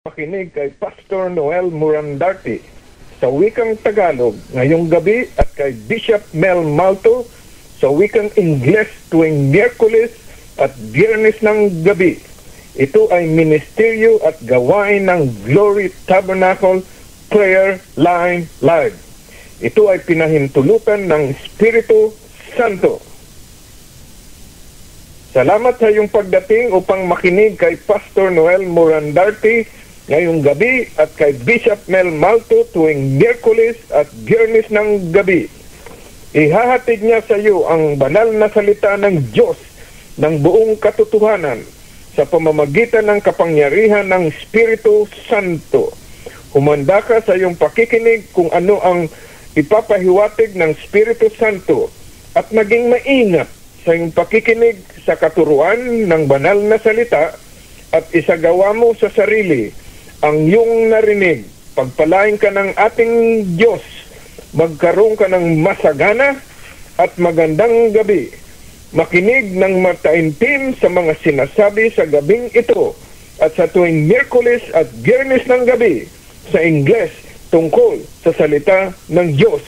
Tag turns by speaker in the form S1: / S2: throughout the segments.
S1: Makinig kay Pastor Noel Murandarte sa wikang Tagalog ngayong gabi at kay Bishop Mel Malto sa wikang Ingles tuwing Miyerkules at Biyernes ng gabi. Ito ay ministeryo at gawain ng Glory Tabernacle Prayer Line Live. Ito ay pinahintulutan ng Espiritu Santo. Salamat sa iyong pagdating upang makinig kay Pastor Noel Murandarte ngayong gabi at kay Bishop Mel Malto tuwing Miyerkules at Biyernes ng gabi. Ihahatid niya sa iyo ang banal na salita ng Diyos ng buong katotohanan sa pamamagitan ng kapangyarihan ng Espiritu Santo. Humanda ka sa iyong pakikinig kung ano ang ipapahiwatig ng Espiritu Santo at maging maingat sa iyong pakikinig sa katuruan ng banal na salita at isagawa mo sa sarili ang iyong narinig. Pagpalain ka ng ating Diyos. Magkaroon ka ng masagana at magandang gabi. Makinig ng mataimtim sa mga sinasabi sa gabing ito at sa tuwing Miyerkules at Biyernes ng gabi sa Ingles tungkol sa salita ng Diyos.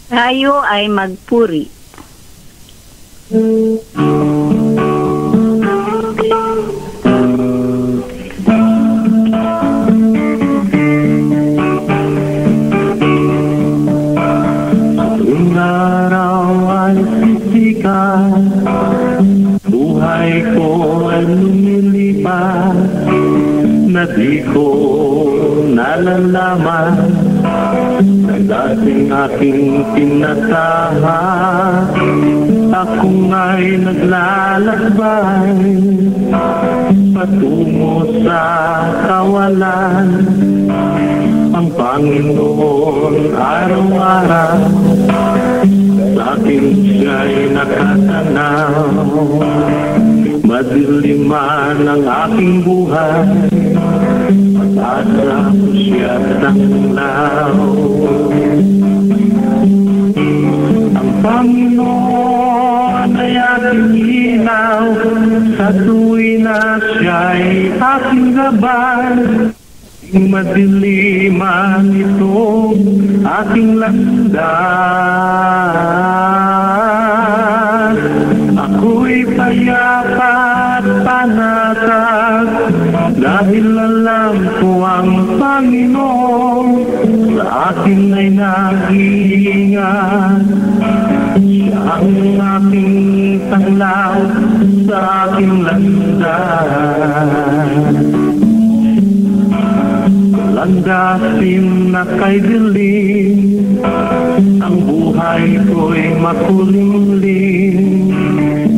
S2: Tayo ay magpuri.
S3: Buhay ko ay lumilipas na di ko nalalaman na dating aking tinatahan. Ako nga'y naglalakbay patungo sa kawalan. Ang Panginoon araw-araw sa akin siya'y nakatanaw. Madiliman ang aking buhay, pag-asa ko siya tanglaw. Ang Panginoon ay aking ilaw, sa tuwi na siya'y aking gabay. Madiliman ito aking landas. Ako'y payapa at panatag dahil alam ko ang Panginoon sa akin ay nag-iingat. Siya ang aking tanglaw sa aking landas. Landasin na kay dilim, ang buhay ko'y makulimlim.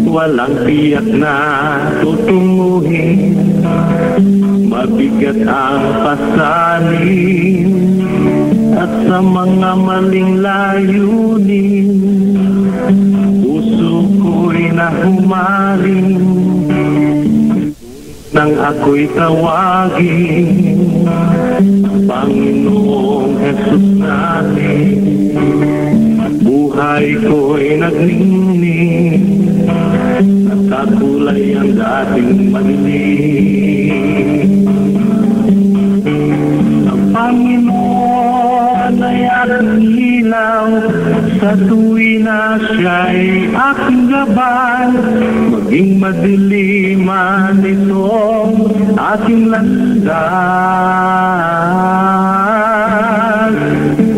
S3: Walang tiyak na tutunguhin, mabigat ang pasalin. At sa mga maling layunin, puso ko'y nahumaling. Nang ako'y tawagin, Panginoong Jesus natin, buhay ko'y nagningning, nagkakulay ang dating madilim. Ang Panginoon ay aking ilaw, sa tuwi na siya'y aking gabay. Maging madiliman ito aking landas.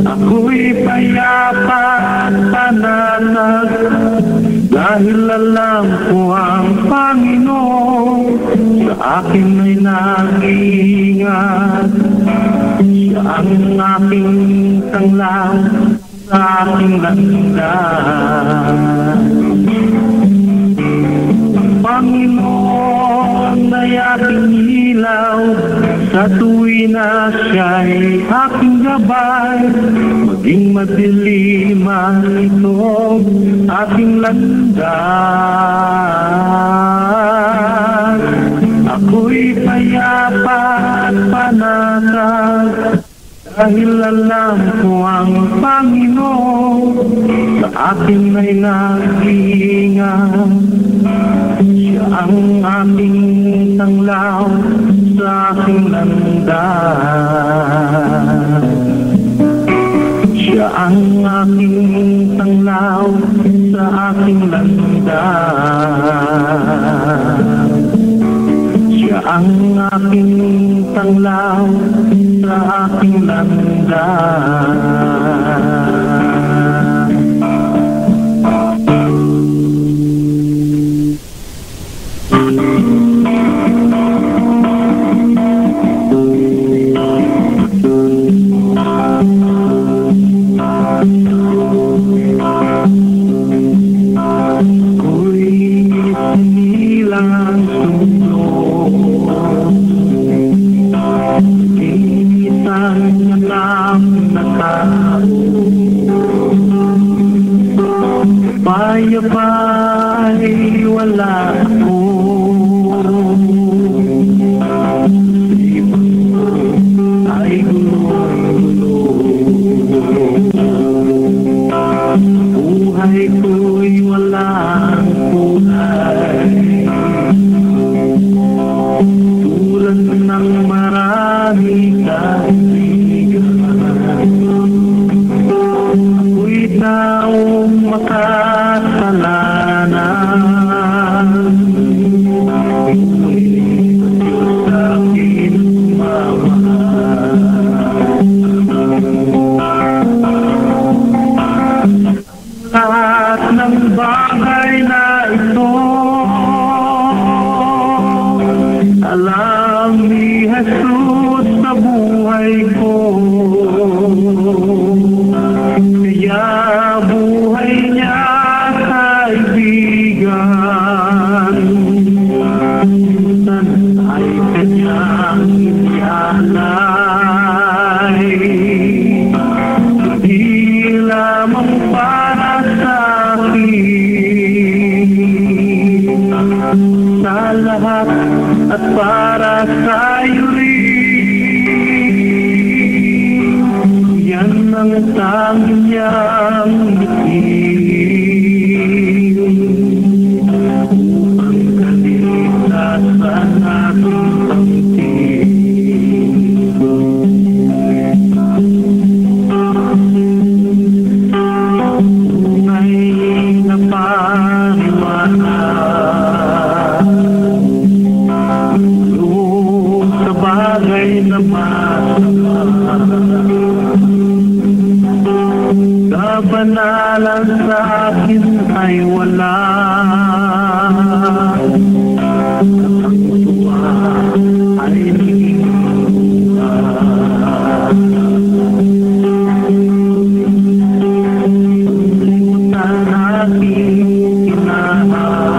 S3: Ako'y payapa at panatag dahil alam ko ang Panginoon sa akin ay nag-iingat. Siya ang aking tanglaw sa aking landas. Panginoon ay aking ilaw, sa tuwi na siya'y aking gabay. Maging madiliman ito aking landas. Ako'y payapa at panatag dahil alam ko ang Panginoon sa akin ay nag-iingat. Siya ang aking tanglaw sa aking landas. Siya ang aking tanglaw sa aking landas. Siya ang aking tanglaw sa aking landas. Payapay wala ako, ay gulo-gulo. Buhay ko'y walang kulay, tulad ng marami kaibigan. Ako'y taong makasalanan, Diyos akin mamahal. Lahat ng bagay na ito, alam ni Jesus sa buhay ko. Kaya buhay niya, kaibigan, minsan ay kanyang inialay. Hindi lamang para sa akin, sa lahat at para sa'yo rin. Yan ang tanging niyang bitin, upang kaligtasan aking pangkin. Tunay na paniwala, doon sa bagay na masama, kabanalan sa akin ay wala. Ang tuwa ay nilimuta. Limutan aking kinahal,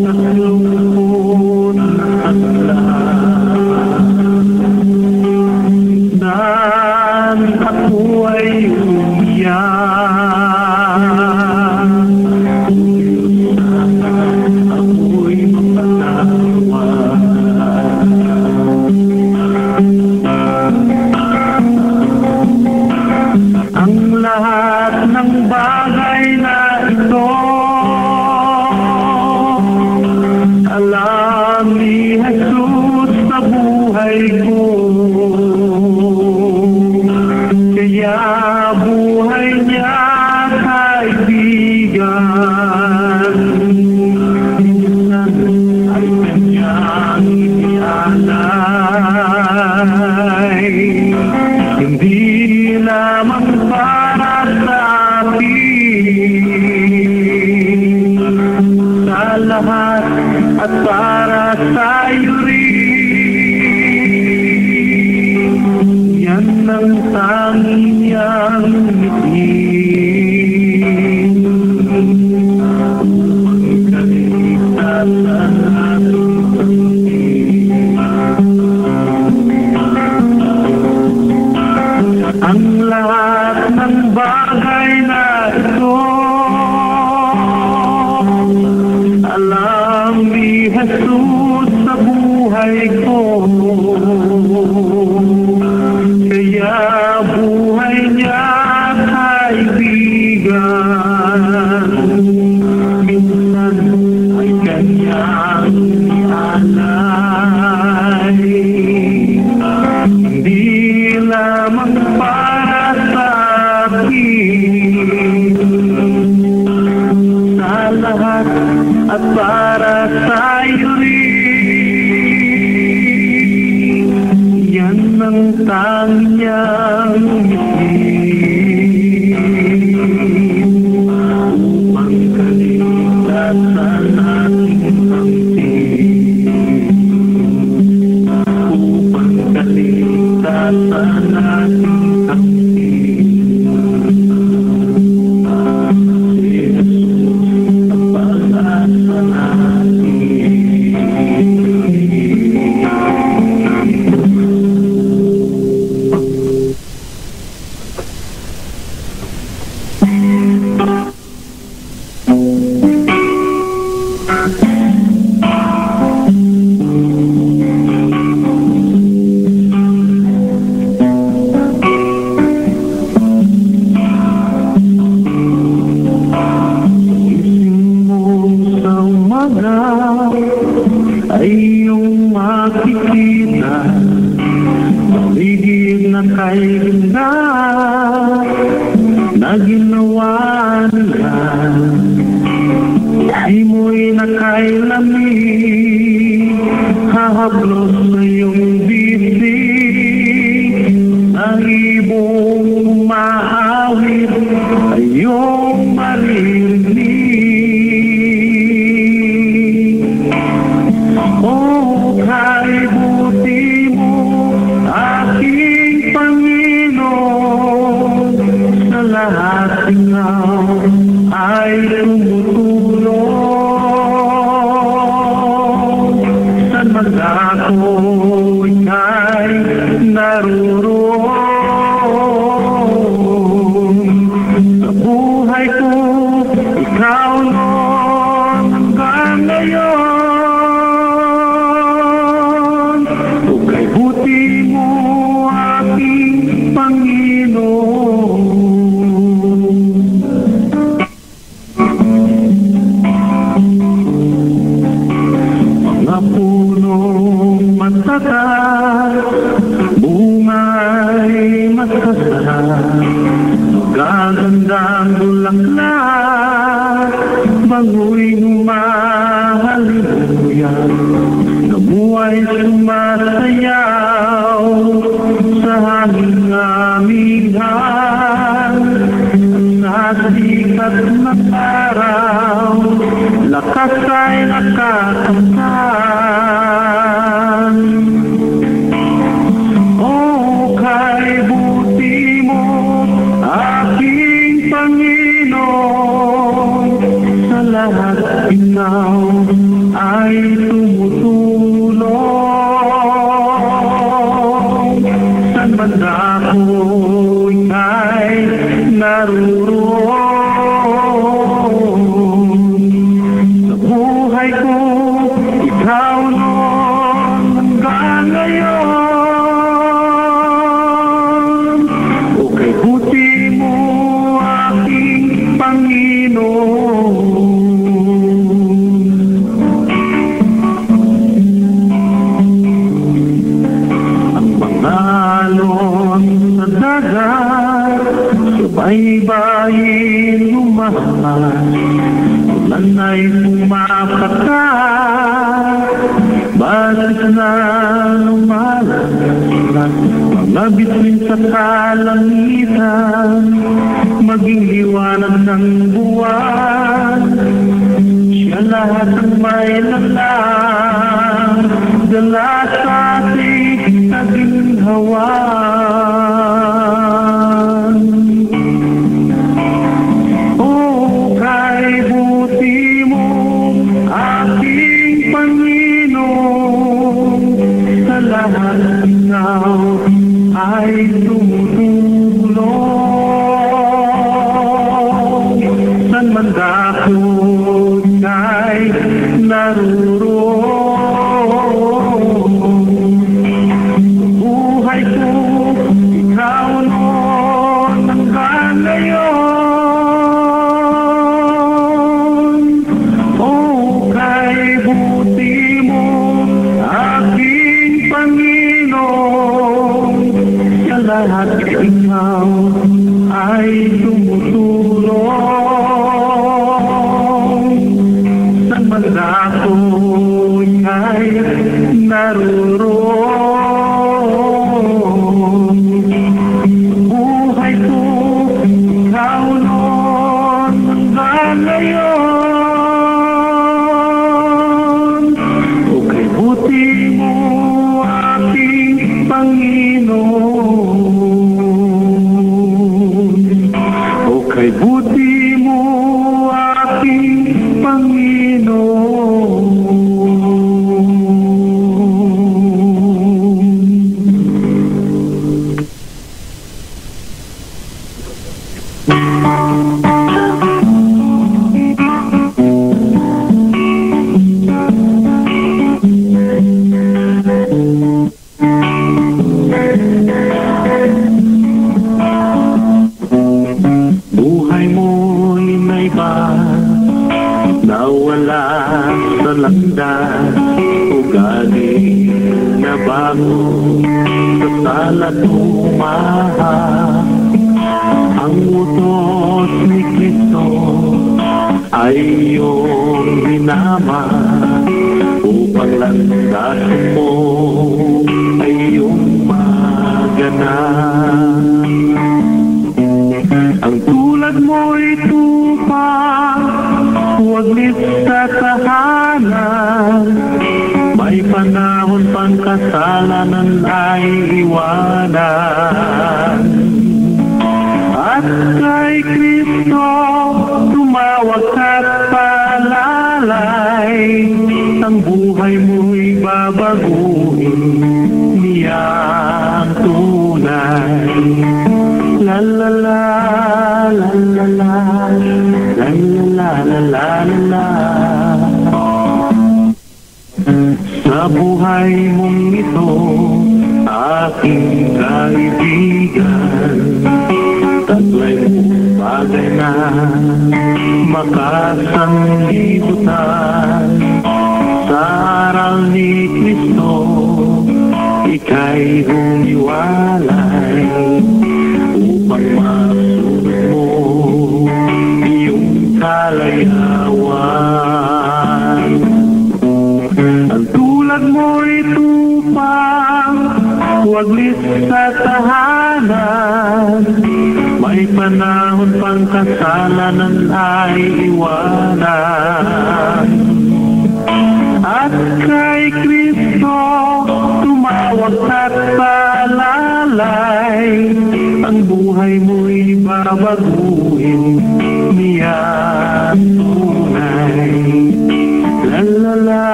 S3: sa lungkot na agla. Ako ay umiyak, ako'y mapatawa. Ang lahat ng bagay na ito, alam ni Jesus sa buhay ko. Kaya buhay niya, kaibigan, minsan ay kanyang inialay. Hindi lamang para sa akin, sa lahat at para sa'yo rin. Yan ang tanging niyang bitin, upang kaligtasan aking pangkin. Ang lahat ng bagay na ito, alam ni Jesus sa buhay ko. Kaya buhay niya, kaibigan, lahat at para sa'yo rin. Yan ang tanging niyang ibig upang kaligtasan ating pangtin, upang kaligtasan ating pangtin. Si Jesus ang pag-asa ay iyong makikita, maligid na kay ganda na ginawa nila. Di mo'y nakailamig, hahablos sa iyong bibig, ang ibong umahawit ay iyong maririnig. Oh, kaibuti mo, aking Panginoon, sa lahat ikaw ay tumutulong. Saan man ako ika'y naruroon. Sa buhay ko, ikaw noon hanggang ngayon. Buti mo, aking Panginoon. Mga punong matatas, bunga'y masasarap, magagandang bulaklak, bango'y humahalimuyan. Namuhay sumasayaw sa hanging amihan, sa sikat ng araw, lakas ay nakakamtan. Oh, kaibuti mo, aking Panginoon, sa lahat ikaw ay tumutulong. Saan man ako ika'y naruroon. Sa buhay ko, ikaw noon hanggang ngayon. O kaibuti mo, aking Panginoon. Alon sa dagat, subaybayin lumahas, ulan ay pumapakat, batis na lumalagas, mga bituin sa kalangitan, maging liwanag ng buwan, siya lahat ang may lalang, dala sa ating naginhawan. Oh, kaibuti mo, aking Panginoon, sa lahat ikaw ay tumutulong. Saan man ako ika'y naruroon. Buhay mo'y may ba nawala sa landas, ugali na bago sa sala tumaha. Ang utos ni Kristo ay iyong hinama, upang landasan mo ay iyong maganap. Ang tulad mo'y tupang, waglit sa tahanan. May panahon pang kasalanan ay iwanan. At kay Kristo tumawag at palalay, ang buhay mo'y babaguhin niya ang tunay. La la la, la la la, la la la la la. Sa buhay mong ito, aking kaibigan, tatlay mong bagay na makasanglibutan. Sa aral ni Kristo, ika'y humiwalay, upang masunod mo iyong kalayawan. Ang tulad mo'y tupang, waglit sa tahanan. May panahon pang kasalanan ay iwanan. At kay Kristo tumawag at palalay, ang buhay mo'y babaguhin niya tunay. La la la,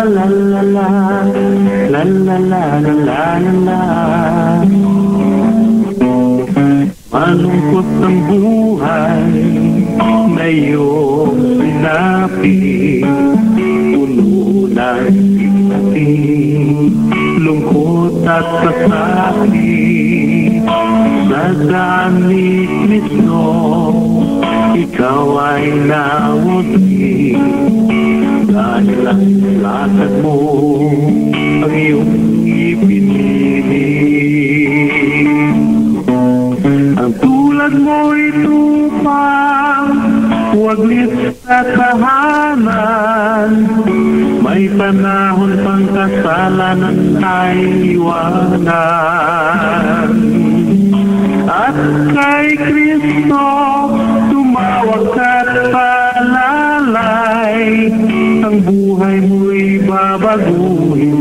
S3: la la la, la la la la la la. Malungkot ang buhay na iyong sinapi, puno ng ipating lungkot at kasakit. Sa daan ni Kristo, ikaw ay nawagi, dahil ang lakad mo ang iyong ipinili. Ang tulad mo'y tupang, waglit sa tahanan. May panahon pang kasalanan ay iwanan. At kay Kristo tumawag at palalay, ang buhay mo'y babaguhin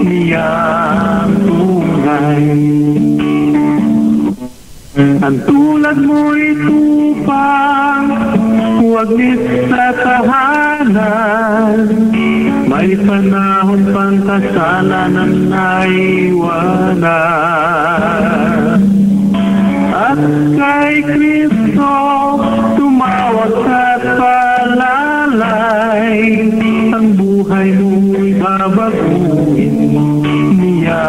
S3: niya ang tunay. Ang tulad mo'y tupang, waglit sa tahanan. May panahon pang kasalanan ay iwanan. At kay Kristo tumawag at palalay, ang buhay mo'y babaguhin niya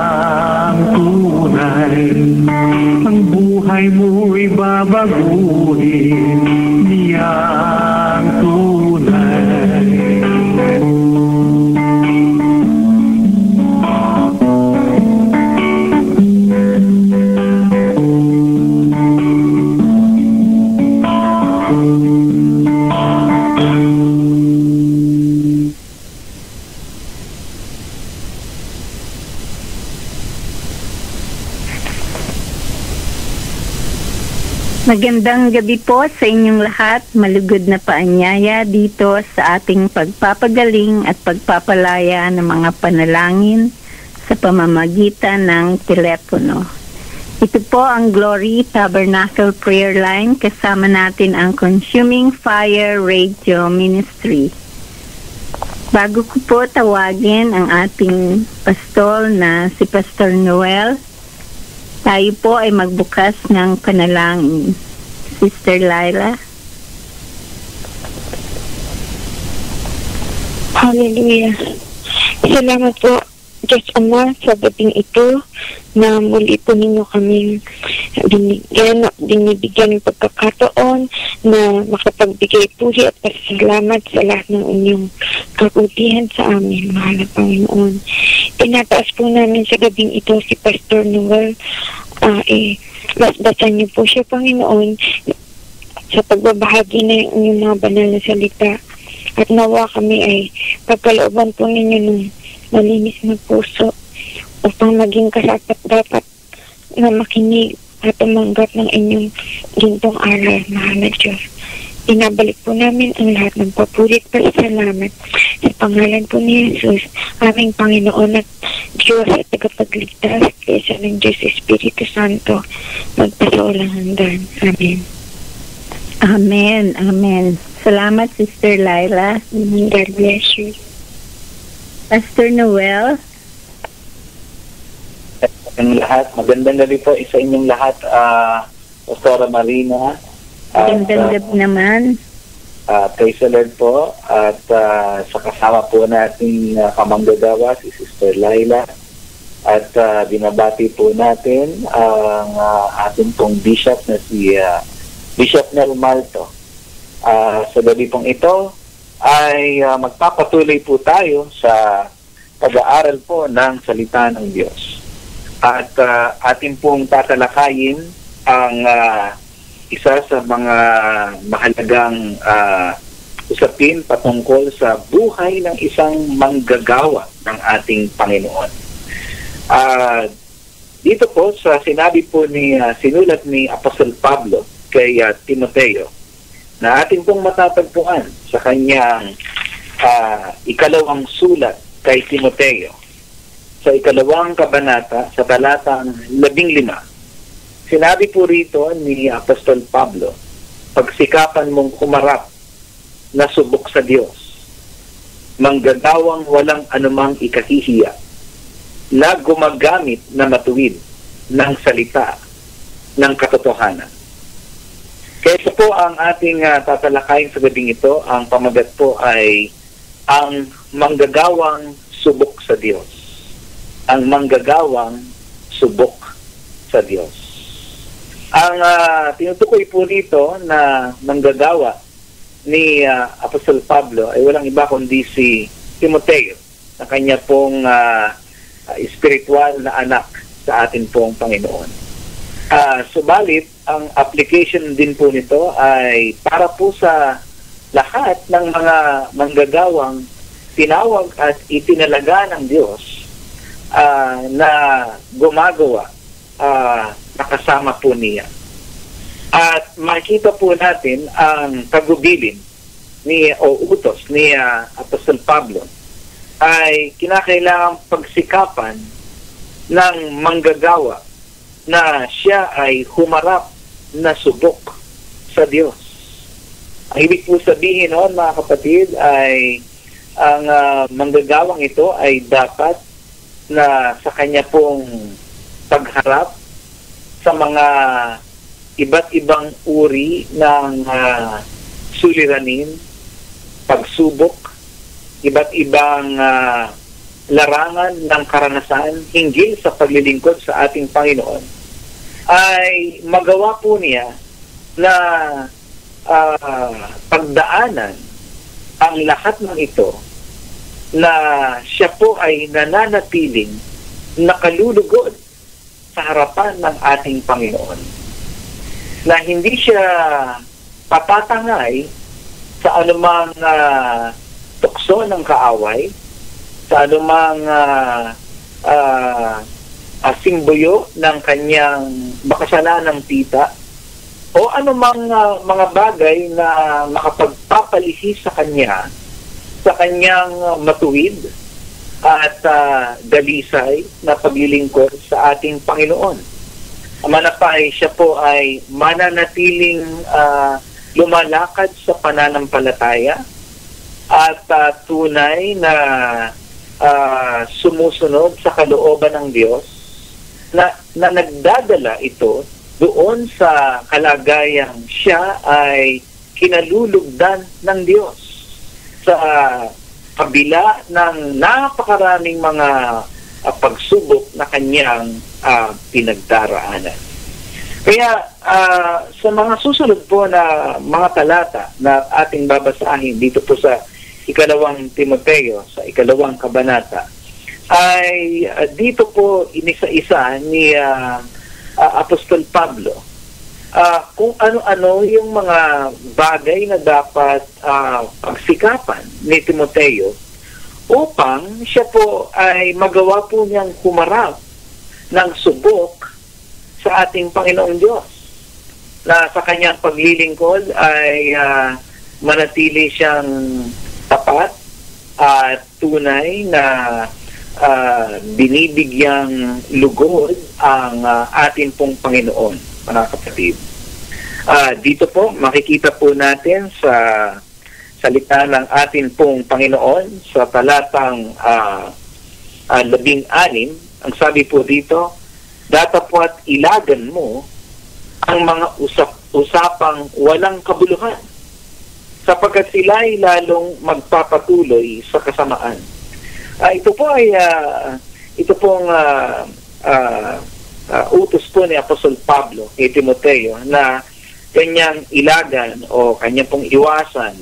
S3: ang tunay. Ang buhay mo'y babaguhin niya ang tunay.
S2: Magandang gabi po sa inyong lahat. Malugod na paanyaya dito sa ating pagpapagaling at pagpapalaya ng mga panalangin sa pamamagitan ng telepono. Ito po ang Glory Tabernacle Prayer Line. Kasama natin ang Consuming Fire Radio Ministry. Bago ko po tawagin ang ating pastol na si Pastor Noel, tayo po ay magbukas ng panalangin. Sister Laila.
S4: Hallelujah. Salamat po, Diyos Ama, sa gabing ito na muli po ninyo kaming binibigyan ng pagkakataon na makapagbigay puri at pasalamat sa lahat ng inyong kabutihan sa amin, mahal na Panginoon. Tinataas po namin sa gabing ito si Pastor Noel. Basbasan niyo po siya, Panginoon, sa pagbabahagi na yung inyong mga banal na salita. At nawa kami ay pagkalooban po ninyo ng malinis na puso upang maging karapat-dapat na makinig at tumanggap ng inyong gintong aral, mahal na Diyos. Inabalik po namin ang lahat ng papuri at pasalamat sa pangalan po ni Jesus, aming Panginoon at Diyos at tagapagligtas, kaysa ng Diyos Espiritu Santo, magpasawalang hanggan. Amen.
S2: Amen. Amen. Salamat, Sister Laila.
S4: God bless you.
S2: Pastor Noel.
S5: Ang lahat, magandang gabi po sa inyong lahat, Pastora Marina.
S2: Magandang gabi naman.
S5: Praise the Lord po. At sa kasama po natin kamanggagawa, si Sister Laila. At binabati po natin ang ating pong bishop na si Bishop Nel Malto. Sa gabi pong ito ay magpapatuloy po tayo sa pag-aaral po ng salita ng Diyos. At atin pong tatalakayin ang isa sa mga mahalagang usapin patungkol sa buhay ng isang manggagawa ng ating Panginoon. Dito po sa sinabi po sinulat ni Apostol Pablo kay Timoteo, na atin pong matatagpuan sa kanyang ikalawang sulat kay Timoteo. Sa ikalawang kabanata, sa talatang 15, sinabi po rito ni Apostol Pablo, pagsikapan mong kumarap na subok sa Diyos, manggagawang walang anumang ikahihiya, na gumagamit na matuwid ng salita ng katotohanan. Kaya po ang ating tatalakayin sa gabing ito, ang pamagat po ay ang manggagawang subok sa Diyos. Ang manggagawang subok sa Diyos. Ang tinutukoy po dito na manggagawa ni Apostol Pablo ay walang iba kundi si Timoteo, na kanya pong espiritual na anak sa atin pong Panginoon. Subalit, ang application din po nito ay para po sa lahat ng mga manggagawang tinawag at itinalaga ng Diyos na gumagawa nakasama po niya. At makita po natin ang tagubilin o utos ni Apostol Pablo ay kinakailangang pagsikapan ng manggagawa na siya ay humarap na subok sa Diyos. Ang ibig po sabihin noon, mga kapatid, ay ang manggagawang ito ay dapat na sa kanya pong pagharap sa mga iba't ibang uri ng suliranin, pagsubok, iba't ibang larangan ng karanasan hinggil sa paglilingkod sa ating Panginoon, ay magawa po niya na pagdaanan ang lahat ng ito na siya po ay nananatiling nakalulugod sa harapan ng ating Panginoon. Na hindi siya patatangay sa anumang tukso ng kaaway, sa anumang simboyo ng kanyang makasalanang tita, o anumang mga bagay na makapagpapalihis sa kanyang matuwid at dalisay na paglilingkod sa ating Panginoon. Manapay, siya po ay mananatiling lumalakad sa pananampalataya at tunay na sumusunod sa kalooban ng Diyos na nagdadala ito doon sa kalagayang siya ay kinalulugdan ng Diyos sa kabila ng napakaraming mga pagsubok na kanyang pinagdaraanan. Kaya sa mga susunod po na mga talata na ating babasahin dito po sa 2 Timoteo, sa 2 kabanata, ay dito po inisa-isa ni Apostol Pablo kung ano-ano yung mga bagay na dapat pagsikapan ni Timoteo upang siya po ay magawa po niyang humarap ng subok sa ating Panginoong Diyos, na sa kanyang paglilingkod ay manatili siyang tapat at tunay na binibigyang lugod ang ating pong Panginoon, mga kapatid. Dito po, makikita po natin sa salita ng ating pong Panginoon sa talatang 16, ang sabi po dito, datapwat ilagan mo ang mga usapang walang kabuluhan, sapagkat sila ay lalong magpapatuloy sa kasamaan. Ito po ay ito pong utos po ni Apostol Pablo kay Timoteo na kanyang ilagan o kanyang pong iwasan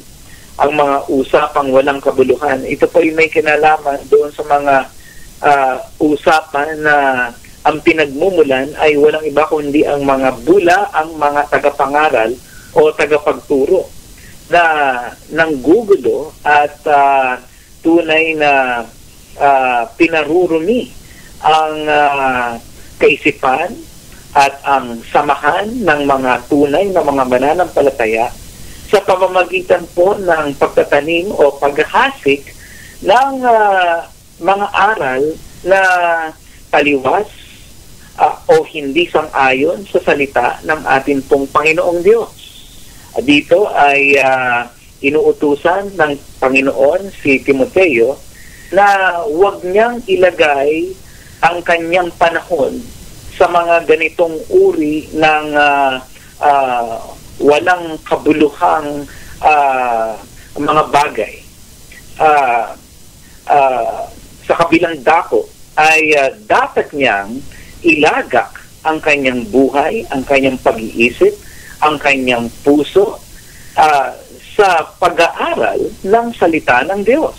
S5: ang mga usapang walang kabuluhan. Ito po ay may kinalaman doon sa mga usapan na ang pinagmumulan ay walang iba kundi ang mga bula, ang mga tagapangaral o tagapagturo na nanggugulo at tunay na pinarurumi ang kaisipan at ang samahan ng mga tunay na mga mananampalataya sa pamamagitan po ng pagtatanim o paghahasik ng mga aral na taliwas o hindi sang-ayon sa salita ng ating pong Panginoong Diyos. Dito ay inuutusan ng Panginoon si Timoteo na huwag niyang ilagay ang kanyang panahon sa mga ganitong uri ng walang kabuluhang mga bagay. Sa kabilang dako ay dapat niyang ilagak ang kanyang buhay, ang kanyang pag-iisip, ang kanyang puso sa pag-aaral ng salita ng Diyos.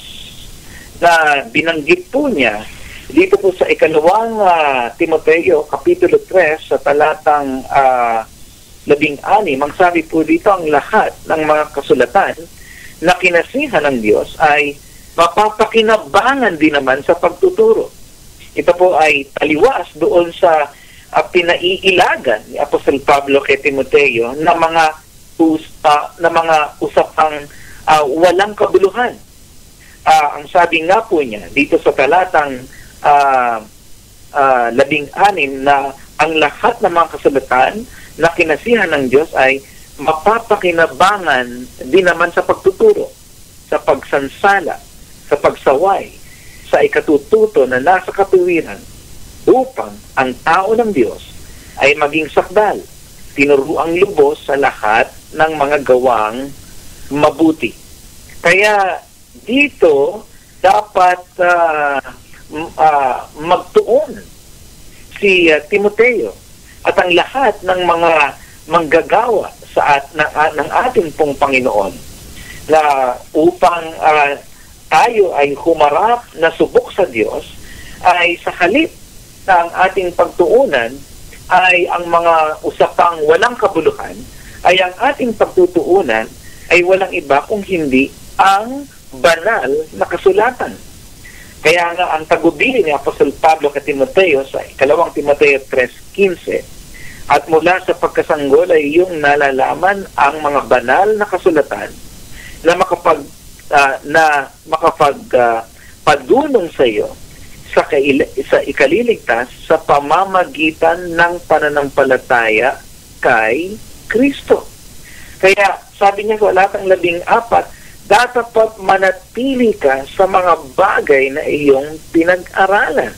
S5: Na binanggit po niya dito po sa 2 Timoteo, Kapitulo 3, sa talatang 16, ang sabi po dito, ang lahat ng mga kasulatan na kinasihan ng Diyos ay mapapakinabangan din naman sa pagtuturo. Ito po ay taliwas doon sa pinaiilagan ni Apostol Pablo kay Timoteo na mga usapang walang kabuluhan. Ang sabi nga po niya dito sa talatang 16 na ang lahat ng mga kasulatan na kinasihan ng Diyos ay mapapakinabangan din naman sa pagtuturo, sa pagsansala, sa pagsaway, sa ikatututo na nasa katuwiran, upang ang tao ng Diyos ay maging sakdal, tinuruang lubos sa lahat ng mga gawang mabuti. Kaya dito dapat magtuon si Timoteo at ang lahat ng mga manggagawa ng ating pong Panginoon na upang tayo ay humarap na subok sa Diyos ay sa halip na ang ating pagtuunan ay ang mga usapang walang kabuluhan, ay ang ating pagtutuunan ay walang iba kung hindi ang banal na kasulatan. Kaya nga ang tagubilin ni Apostol Pablo kay Timoteo sa 2 Timoteo 3:15, at mula sa pagkasanggol ay iyong nalalaman ang mga banal na kasulatan na makapagpadunong sa iyo sa ikaliligtas sa pamamagitan ng pananampalataya kay Kristo. Kaya sabi niya sa talatang 14, dapat manatili ka sa mga bagay na iyong pinag-aralan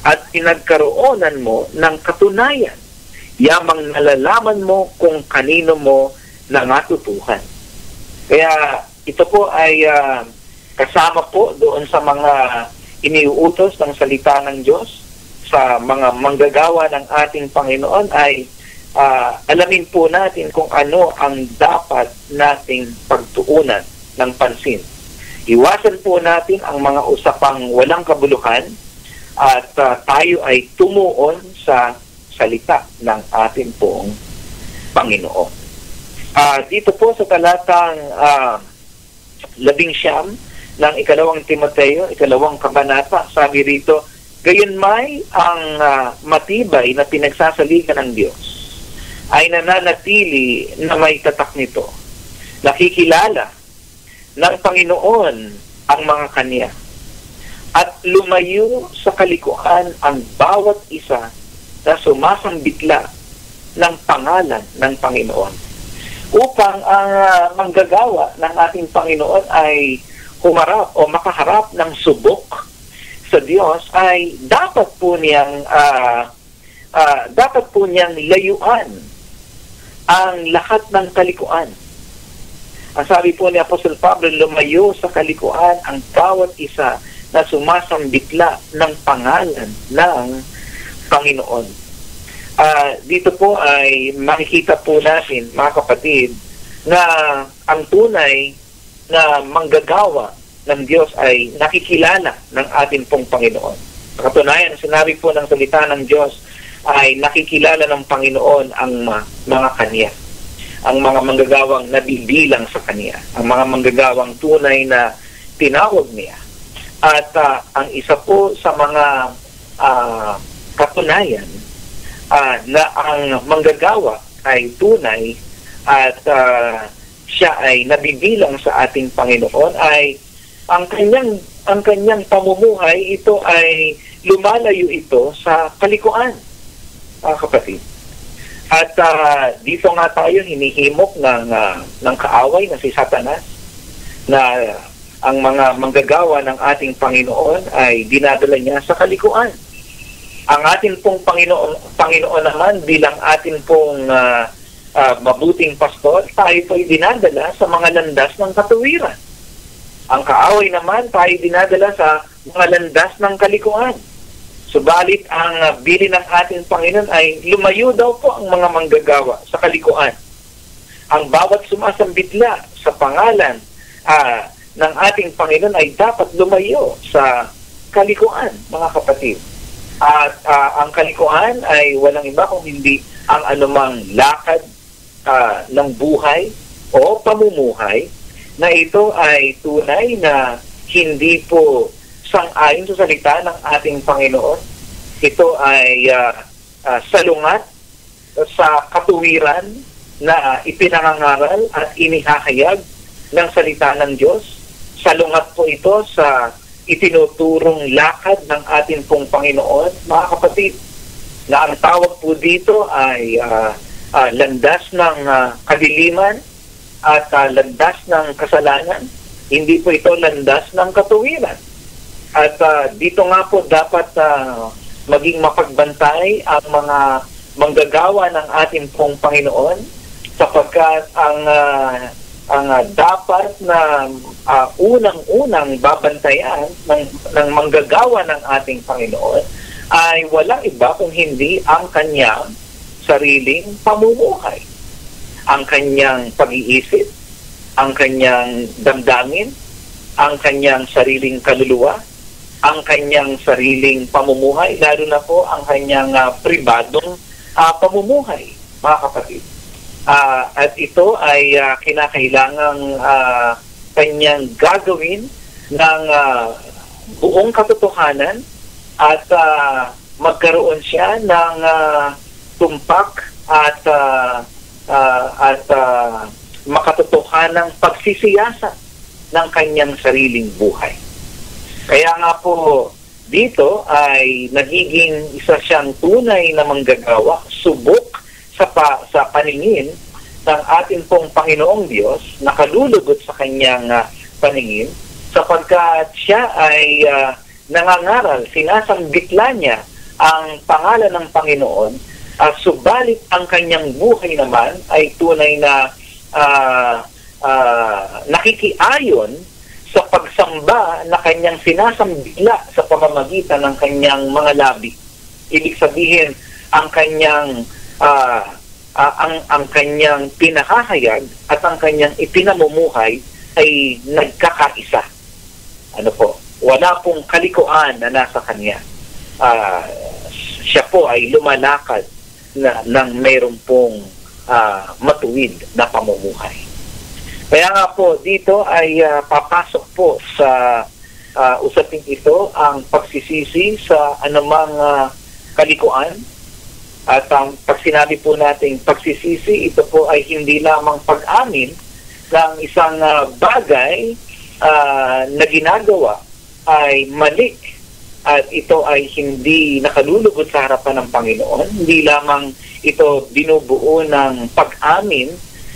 S5: at pinagkaroonan mo ng katunayan. Yamang nalalaman mo kung kanino mo nangatutuhan. Kaya ito po ay kasama po doon sa mga iniuutos ng salita ng Diyos sa mga manggagawa ng ating Panginoon ay alamin po natin kung ano ang dapat nating pagtuunan ng pansin. Iwasan po natin ang mga usapang walang kabuluhan at tayo ay tumuon sa salita ng ating pong Panginoon. Dito po sa talatang 19 ng 2 Timoteo, 2 kabanata, sabi rito, gayunmay ang matibay na pinagsasaligan ng Diyos ay nananatili na may tatak nito. Nakikilala ng Panginoon ang mga kanya at lumayo sa kalikuan ang bawat isa na sumasambitla ng pangalan ng Panginoon. Upang ang manggagawa ng ating Panginoon ay humarap o makaharap ng subok sa Diyos ay dapat po niyang layuan ang lahat ng kalikuan. Ang sabi po ni Apostol Pablo, lumayo sa kalikuan ang bawat isa na sumasambitla ng pangalan ng Panginoon. Dito po ay makikita po natin, mga kapatid, na ang tunay na manggagawa ng Diyos ay nakikilala ng ating pong Panginoon. Katunayan, sinabi po ng salita ng Diyos ay nakikilala ng Panginoon ang mga kanya. Ang mga manggagawang nabibilang sa kanya. Ang mga manggagawang tunay na tinawag niya. At ang isa po sa mga katunayan na ang manggagawa ay tunay at siya ay nabibilang sa ating Panginoon ay ang kanyang pamumuhay, ito ay lumalayo ito sa kalikuan, kapatid. At dito nga tayo hinihimok ng kaaway na si Satanas na ang mga manggagawa ng ating Panginoon ay dinadala niya sa kalikuan. Ang ating pong Panginoon naman bilang ating pong mabuting pastor, tayo po'y dinadala sa mga landas ng katuwiran. Ang kaaway naman, tayo dinadala sa mga landas ng kalikuan. Subalit ang bilin ng ating Panginoon ay lumayo daw po ang mga manggagawa sa kalikuan. Ang bawat sumasambitla sa pangalan ng ating Panginoon ay dapat lumayo sa kalikuan, mga kapatid. At ang kalikuan ay walang iba kung hindi ang anumang lakad ng buhay o pamumuhay na ito ay tunay na hindi po sang-ayon sa salita ng ating Panginoon. Ito ay salungat sa katuwiran na ipinangangaral at inihahayag ng salita ng Diyos. Salungat po ito sa itinuturong lakad ng ating pong Panginoon, mga kapatid, na ang tawag po dito ay landas ng kadiliman at landas ng kasalanan. Hindi po ito landas ng katuwiran. At dito nga po dapat maging mapagbantay ang mga manggagawa ng ating pong Panginoon sapagkat ang dapat na unang-unang babantayan ng manggagawa ng ating Panginoon ay walang iba kung hindi ang kanyang sariling pamumuhay, ang kanyang pag-iisip, ang kanyang damdamin, ang kanyang sariling kaluluwa, ang kanyang sariling pamumuhay, lalo na po ang kanyang pribadong pamumuhay, mga kapatid. At ito ay kinakailangang kanyang gagawin ng buong katotohanan at magkaroon siya ng tumpak at makatotohanang pagsisiyasat ng kanyang sariling buhay. Kaya nga po dito ay nagiging isa siyang tunay na manggagawa, subok sa paningin ng ating pong Panginoong Diyos, nakalulugot sa kanyang paningin, sapagkat siya ay nangangaral, sinasambitla niya ang pangalan ng Panginoon, subalit ang kanyang buhay naman ay tunay na nakikiayon sa pagsamba na kanyang sinasambitla sa pamamagitan ng kanyang mga labi. Ibig sabihin, ang kanyang ang kanyang pinahahayag at ang kanyang ipinamumuhay ay nagkakaisa. Ano po? Wala pong kalikuan na nasa kanya. Siya po ay lumalakad ng mayroon pong matuwid na pamumuhay. Kaya nga po, dito ay papasok po sa usaping ito ang pagsisisi sa anumang kalikuan. At pag sinabi po natin pagsisisi, ito po ay hindi lamang pag-amin ng isang bagay na ginagawa ay mali at ito ay hindi nakalulugod sa harapan ng Panginoon. Hindi lamang ito binubuo ng pag-amin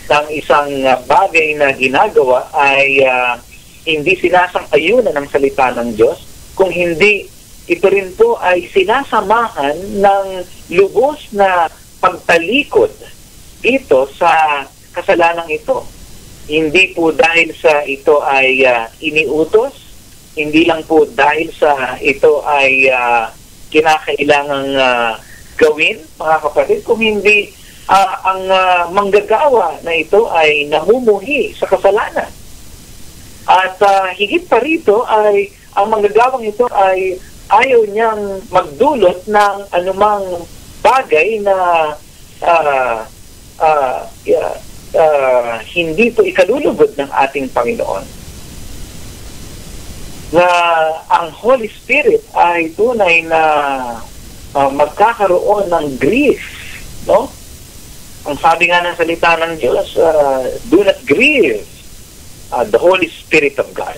S5: ng isang bagay na ginagawa ay hindi sinasang-ayunan ng salita ng Diyos, kung hindi ito rin po ay sinasamahan ng lubos na pagtalikod dito sa kasalanang ito. Hindi po dahil sa ito ay iniutos, hindi lang po dahil sa ito ay kinakailangang gawin, mga kapatid, kung hindi ang manggagawa na ito ay namumuhi sa kasalanan. At higit pa rito ay ang manggagawang ito ay ayaw niyang magdulot ng anumang bagay na hindi po ikalulugod ng ating Panginoon. Na ang Holy Spirit ay tunay na magkakaroon ng grief, no? Ang sabi nga ng salita ng Diyos, do not grieve the Holy Spirit of God.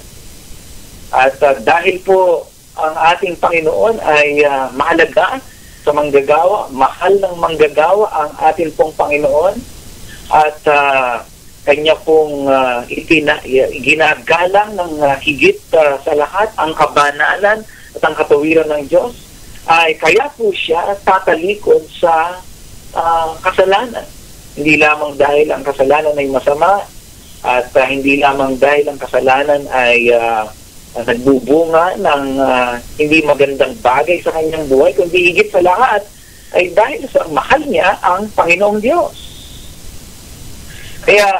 S5: At dahil po ang ating Panginoon ay mahalaga sa manggagawa, mahal ng manggagawa ang ating pong Panginoon, at kanya pong ginagalang ng higit sa lahat ang kabanalan at ang katawiran ng Diyos, ay kaya po siya tatalikod sa kasalanan. Hindi lamang dahil ang kasalanan ay masama, at hindi lamang dahil ang kasalanan ay nagbubunga ng hindi magandang bagay sa kanyang buhay, kundi higit sa lahat ay dahil sa mahal niya ang Panginoong Diyos. Kaya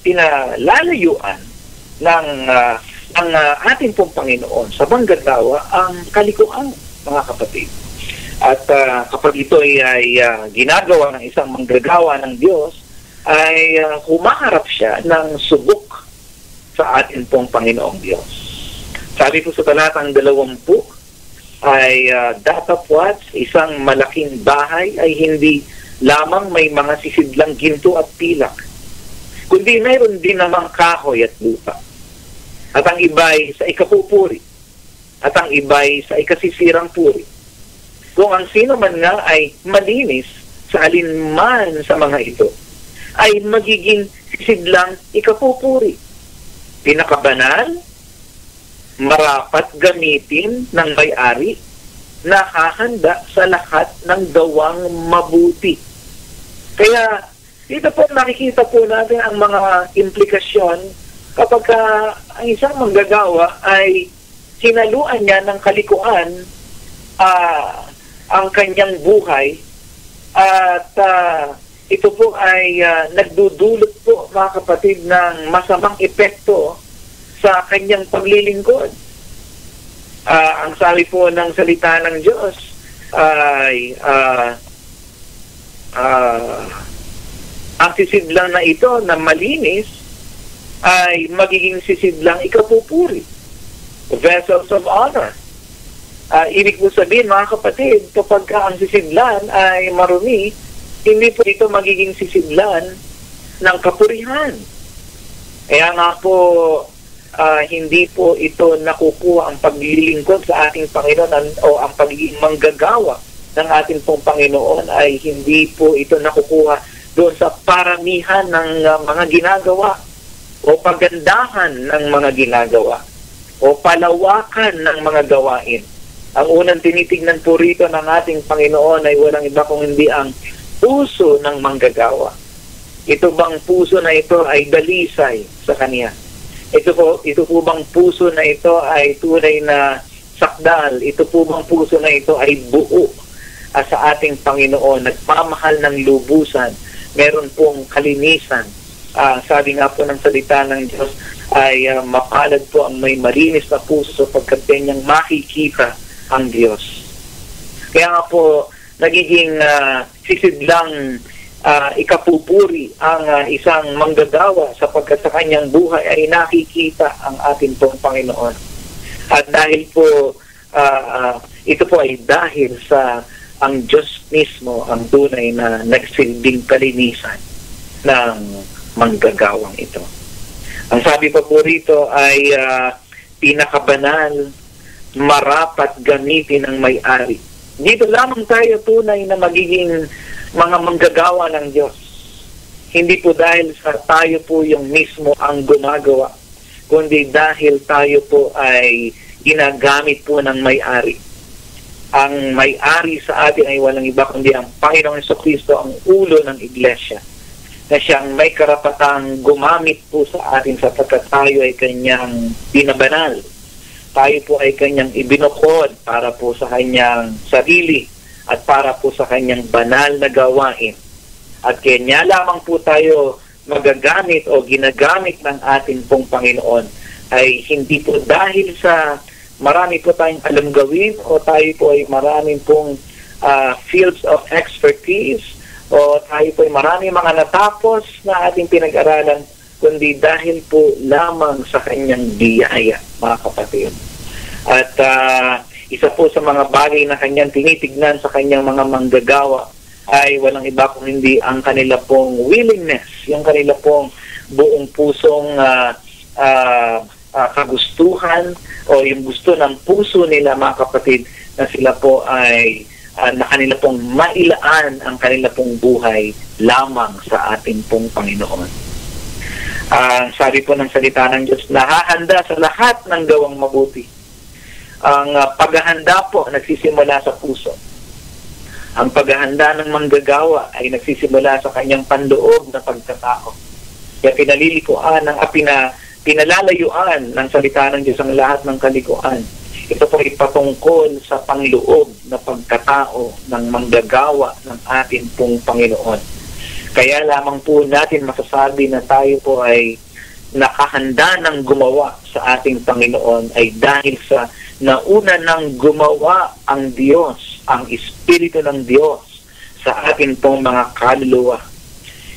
S5: pinalalayuan ng ating pong Panginoon sa manggagawa ang kalikuan, mga kapatid. At kapag ito ay ginagawa ng isang manggagawa ng Diyos, ay humaharap siya ng subok sa atin pong Panginoong Diyos. Sabi po sa talatang 20 ay datapwat isang malaking bahay ay hindi lamang may mga sisidlang ginto at pilak, kundi mayroon din namang kahoy at lupa. At ang iba'y sa ikapupuri, at ang iba'y sa ikasisirang puri. Kung ang sino man nga ay malinis sa alinman sa mga ito, ay magiging sisidlang ikapupuri. Pinakabanal, marapat gamitin ng may-ari, nakahanda sa lahat ng gawang mabuti. Kaya dito po nakikita po natin ang mga implikasyon kapag ang isang manggagawa ay sinaluan niya ng kalikuan ang kanyang buhay, at ito po ay nagdudulot po, mga kapatid, ng masamang epekto sa kanyang paglilingkod. Ang sabi po ng salita ng Diyos ay ang sisidlang na ito na malinis ay magiging sisidlang ikapupuri, vessels of honor. Ibig po sabihin, mga kapatid, kapag ang sisidlan ay marumi, hindi po ito magiging sisidlan ng kapurihan. Kaya nga po hindi po ito nakukuha ang paglilingkod sa ating Panginoon o ang pagiging manggagawa ng ating pong Panginoon ay hindi po ito nakukuha doon sa paramihan ng mga ginagawa o pagandahan ng mga ginagawa o palawakan ng mga gawain. Ang unang tinitignan po rito ng ating Panginoon ay walang iba kung hindi ang puso ng manggagawa. Ito bang puso na ito ay dalisay sa Kanya? Ito po bang puso na ito ay tunay na sakdal? Ito po bang puso na ito ay buo sa ating Panginoon, nagpamahal ng lubusan, meron pong kalinisan? Sabi nga po ng salita ng Diyos ay mapalad po ang may malinis na puso sapagkat kanyang makikita ang Diyos. Kaya nga po nagiging sisidlang ikapupuri ang isang manggagawa sapagkat sa kanyang buhay ay nakikita ang ating pong Panginoon. At dahil po ito po ay dahil sa ang Diyos mismo ang tunay na nagsilbing kalinisan ng manggagawang ito. Ang sabi pa po rito ay pinakabanal, marapat gamitin ng may-ari. Dito lamang tayo tunay na magiging mga manggagawa ng Diyos. Hindi po dahil sa tayo po yung mismo ang gumagawa, kundi dahil tayo po ay ginagamit po ng may-ari. Ang may-ari sa atin ay walang iba kundi ang Panginoong Jesucristo, ang ulo ng iglesia, na siyang may karapatang gumamit po sa atin sapagkat tayo ay kanyang binabanal. Tayo po ay kanyang ibinukod para po sa kanyang sarili at para po sa kanyang banal na gawain. At kanya lamang po tayo magagamit o ginagamit ng ating pong Panginoon ay hindi po dahil sa marami po tayong alam gawin o tayo po ay marami pong fields of expertise o tayo po ay marami mga natapos na ating pinag-aralan, kundi dahil po lamang sa kanyang biyaya, mga kapatid. At isa po sa mga bagay na kanyang tinitignan sa kanyang mga manggagawa ay walang iba kung hindi ang kanila pong willingness, yung kanila pong buong pusong kagustuhan o yung gusto ng puso nila, mga kapatid, na sila po ay na kanila pong mailaan ang kanila pong buhay lamang sa ating pong Panginoon. Sabi po ng salita ng Diyos, nahahanda sa lahat ng gawang mabuti. Ang paghahanda po nagsisimula sa puso. Ang paghahanda ng manggagawa ay nagsisimula sa kanyang panloob na pagkatao. Kaya pinalilikuan pinalalayuan ng salita ng Diyos ang lahat ng kalikuan. Ito po ipatungkol sa pangloob na pagkatao ng manggagawa ng ating pong Panginoon. Kaya lamang po natin masasabi na tayo po ay nakahanda ng gumawa sa ating Panginoon ay dahil sa nauna ng gumawa ang Diyos, ang Espiritu ng Diyos sa ating pong mga kaluluwa.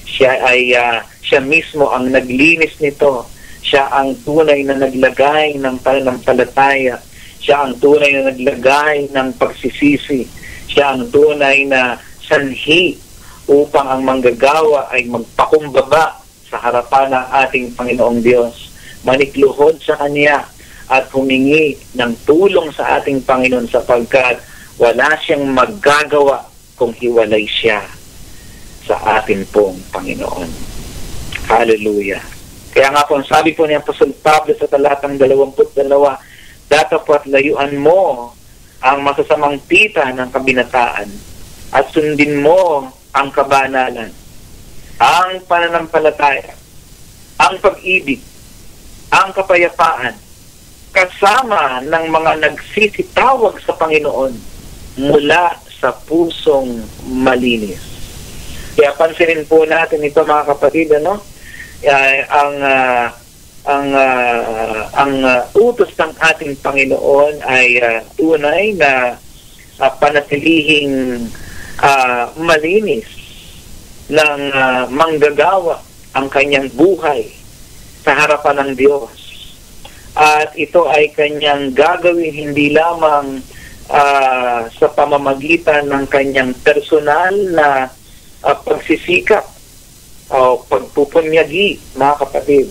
S5: Siya mismo ang naglinis nito. Siya ang tunay na naglagay ng pananampalataya. Siya ang tunay na naglagay ng pagsisisi. Siya ang tunay na sanhi upang ang manggagawa ay magpakumbaba sa harapan ng ating Panginoong Diyos. Manikluhod sa Kanya at humingi ng tulong sa ating Panginoon sapagkat wala siyang magagawa kung hiwalay siya sa ating pong Panginoon. Hallelujah. Kaya nga po, sabi po ni Apostol Pablo sa talatang 22, datapat layuan mo ang masasamang pita ng kabinataan at sundin mo ang kabanalan, ang pananampalataya, ang pag-ibig, ang kapayapaan, kasama ng mga nagsisitawag sa Panginoon mula sa pusong malinis. Kaya pansinin po natin ito, mga kapatid, ang utos ng ating Panginoon ay tunay na panatilihing malinis ng manggagawa ang kanyang buhay sa harapan ng Diyos. At ito ay kanyang gagawin hindi lamang sa pamamagitan ng kanyang personal na pagsisikap o pagpupunyagi, mga kapatid.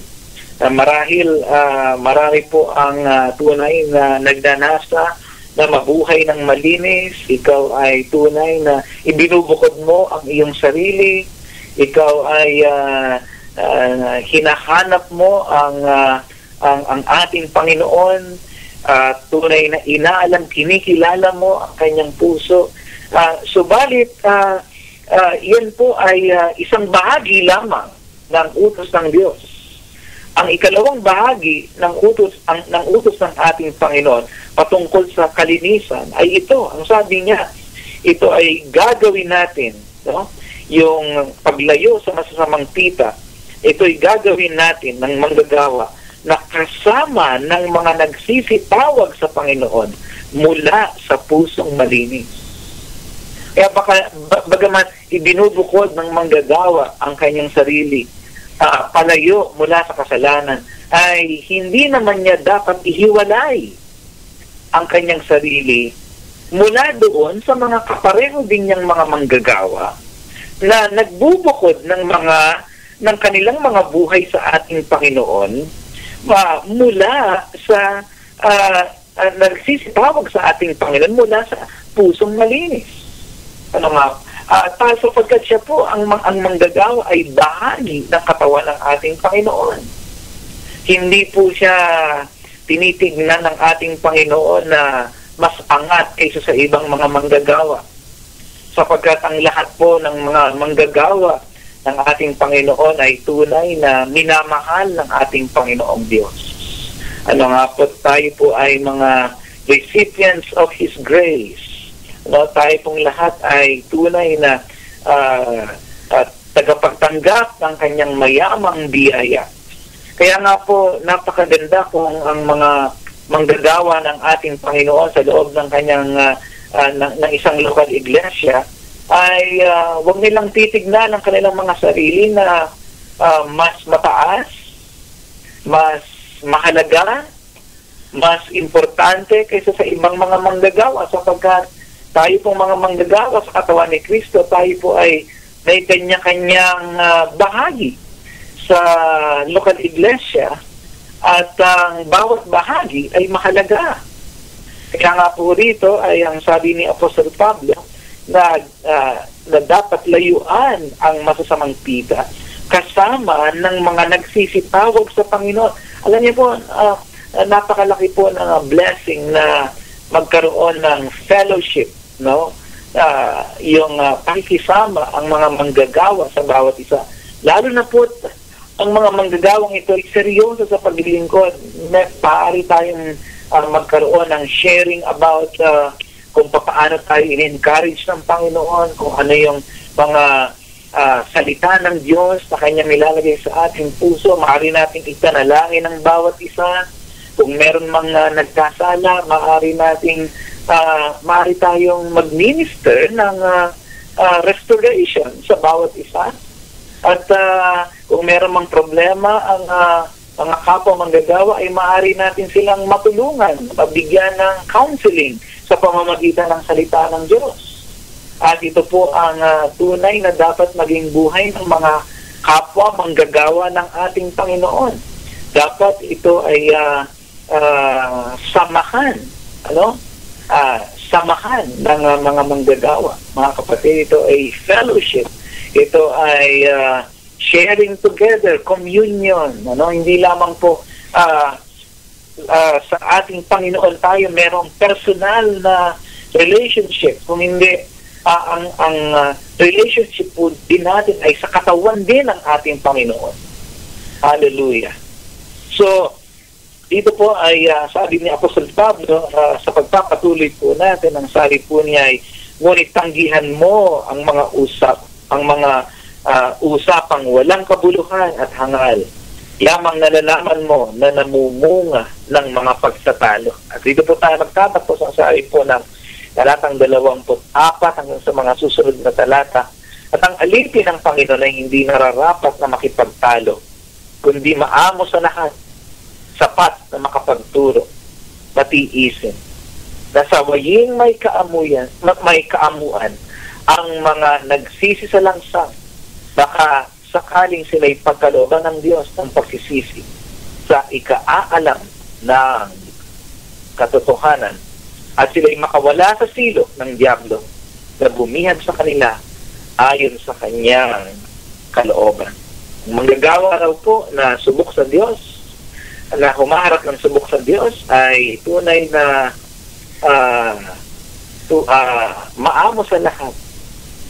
S5: marami po ang tunay na nagnanasa na mabuhay ng malinis. Ikaw ay tunay na ibinubukod mo ang iyong sarili. Ikaw ay hinahanap mo ang ating Panginoon. Tunay na inaalam, kinikilala mo ang kanyang puso. Subalit, yan po ay isang bahagi lamang ng utos ng Diyos. Ang ikalawang bahagi ng utos ng ating Panginoon patungkol sa kalinisan ay ito. Ang sabi niya, ito ay gagawin natin, no? Yung paglayo sa masasamang pita, ito ay gagawin natin ng manggagawa na kasama ng mga nagsisitawag sa Panginoon mula sa pusong malinis. Kaya bagaman ibinubukod ng manggagawa ang kanyang sarili, palayo mula sa kasalanan, ay hindi naman niya dapat ihiwalay ang kanyang sarili mula doon sa mga kapareho din niyang mga manggagawa na nagbubukod ng kanilang mga buhay sa ating Panginoon mula sa nagsisitawag sa ating Panginoon mula sa pusong malinis. Sapagkat siya po ang manggagawa ay bahagi ng katawan ng ating Panginoon. Hindi po siya tinitignan ng ating Panginoon na mas angat kaysa sa ibang mga manggagawa. Sapagkat ang lahat po ng mga manggagawa ng ating Panginoon ay tunay na minamahal ng ating Panginoong Diyos. Tayo po ay mga recipients of His grace. Tayo pong lahat ay tunay na tagapagtanggap ng kanyang mayamang biyaya. Kaya nga po, napakaganda kung ang mga manggagawa ng ating Panginoon sa loob ng kanyang ng isang lokal iglesia ay huwag nilang titignan ang kanilang mga sarili na mas mataas, mas mahalaga, mas importante kaysa sa ibang mga manggagawa, sapagkat tayo pong mga manggagawa sa katawan ni Kristo, tayo po ay may kanya-kanyang bahagi sa local iglesia, at ang bawat bahagi ay mahalaga. Kaya nga po rito ay ang sabi ni Apostol Pablo na dapat layuan ang masasamang pita kasama ng mga nagsisitawag sa Panginoon. Alam niyo po, napakalaki po ng blessing na magkaroon ng fellowship, no? Yung pakikisama ang mga manggagawa sa bawat isa. Lalo na po ang mga manggagawang ito ay seryoso sa paglilingkod. Maaari tayong magkaroon ng sharing about kung paano tayo in-encourage ng Panginoon, kung ano yung mga salita ng Diyos na Kanyang nilalagay sa ating puso. Maaari nating ipanalangin ng bawat isa. Kung meron mga nagkasala, maaari tayong mag-minister ng restoration sa bawat isa. At kung meron mang problema ang mga kapwa manggagawa, ay maaari natin silang matulungan, mabigyan ng counseling sa pamamagitan ng salita ng Diyos. At ito po ang tunay na dapat maging buhay ng mga kapwa manggagawa ng ating Panginoon. Dapat ito ay samahan, samahan ng mga manggagawa. Mga kapatid, ito ay fellowship. Ito ay sharing together, communion. Hindi lamang po sa ating Panginoon tayo merong personal na relationship. Kung hindi, ang relationship po din natin ay sa katawan din ng ating Panginoon. Hallelujah. So, dito po ay sabi ni Apostol Pablo, sa pagpapatuloy po natin, ang sabi po niya ay, ngunit tanggihan mo ang mga usapang walang kabuluhan at hangal. Yamang nalalaman mo na namumunga ng mga pagtatalo. At dito po tayo magtatapos ang sabi po ng talatang 24 hanggang sa mga susunod na talata. At ang alipin ng Panginoon ay hindi nararapat na makipagtalo, kundi maamo sa lahat, sapat na makapagturo, matiisin. Nasawaying may kaamuan ang mga nagsisisalangsang, baka sakaling sila'y pagkalooban ng Diyos ng pagsisisi sa ikaalam ng katotohanan at sila'y makawala sa silong ng Diablo na bumihag sa kanila ayon sa kanyang kalooban. Ang manggagawa raw po na subok sa Diyos, na humaharap ng subok sa Diyos, ay tunay na maamo sa lahat.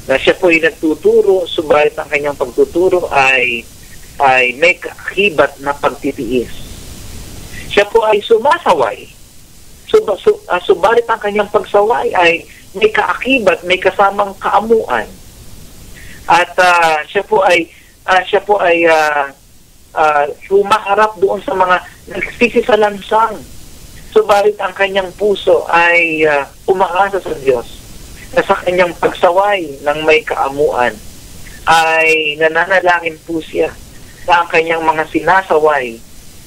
S5: Na siya po ay nagtuturo, subalit ang kanyang pagtuturo ay may kakibat na pagtitiis. Siya po ay sumasaway. Subalit ang kanyang pagsaway ay may kaakibat, may kasamang kaamuan. At siya po ay humaharap doon sa mga nagsisisalansang. Subalit ang kanyang puso ay umaasa sa Diyos na sa kanyang pagsaway ng may kaamuan ay nananalangin po siya na ang kanyang mga sinasaway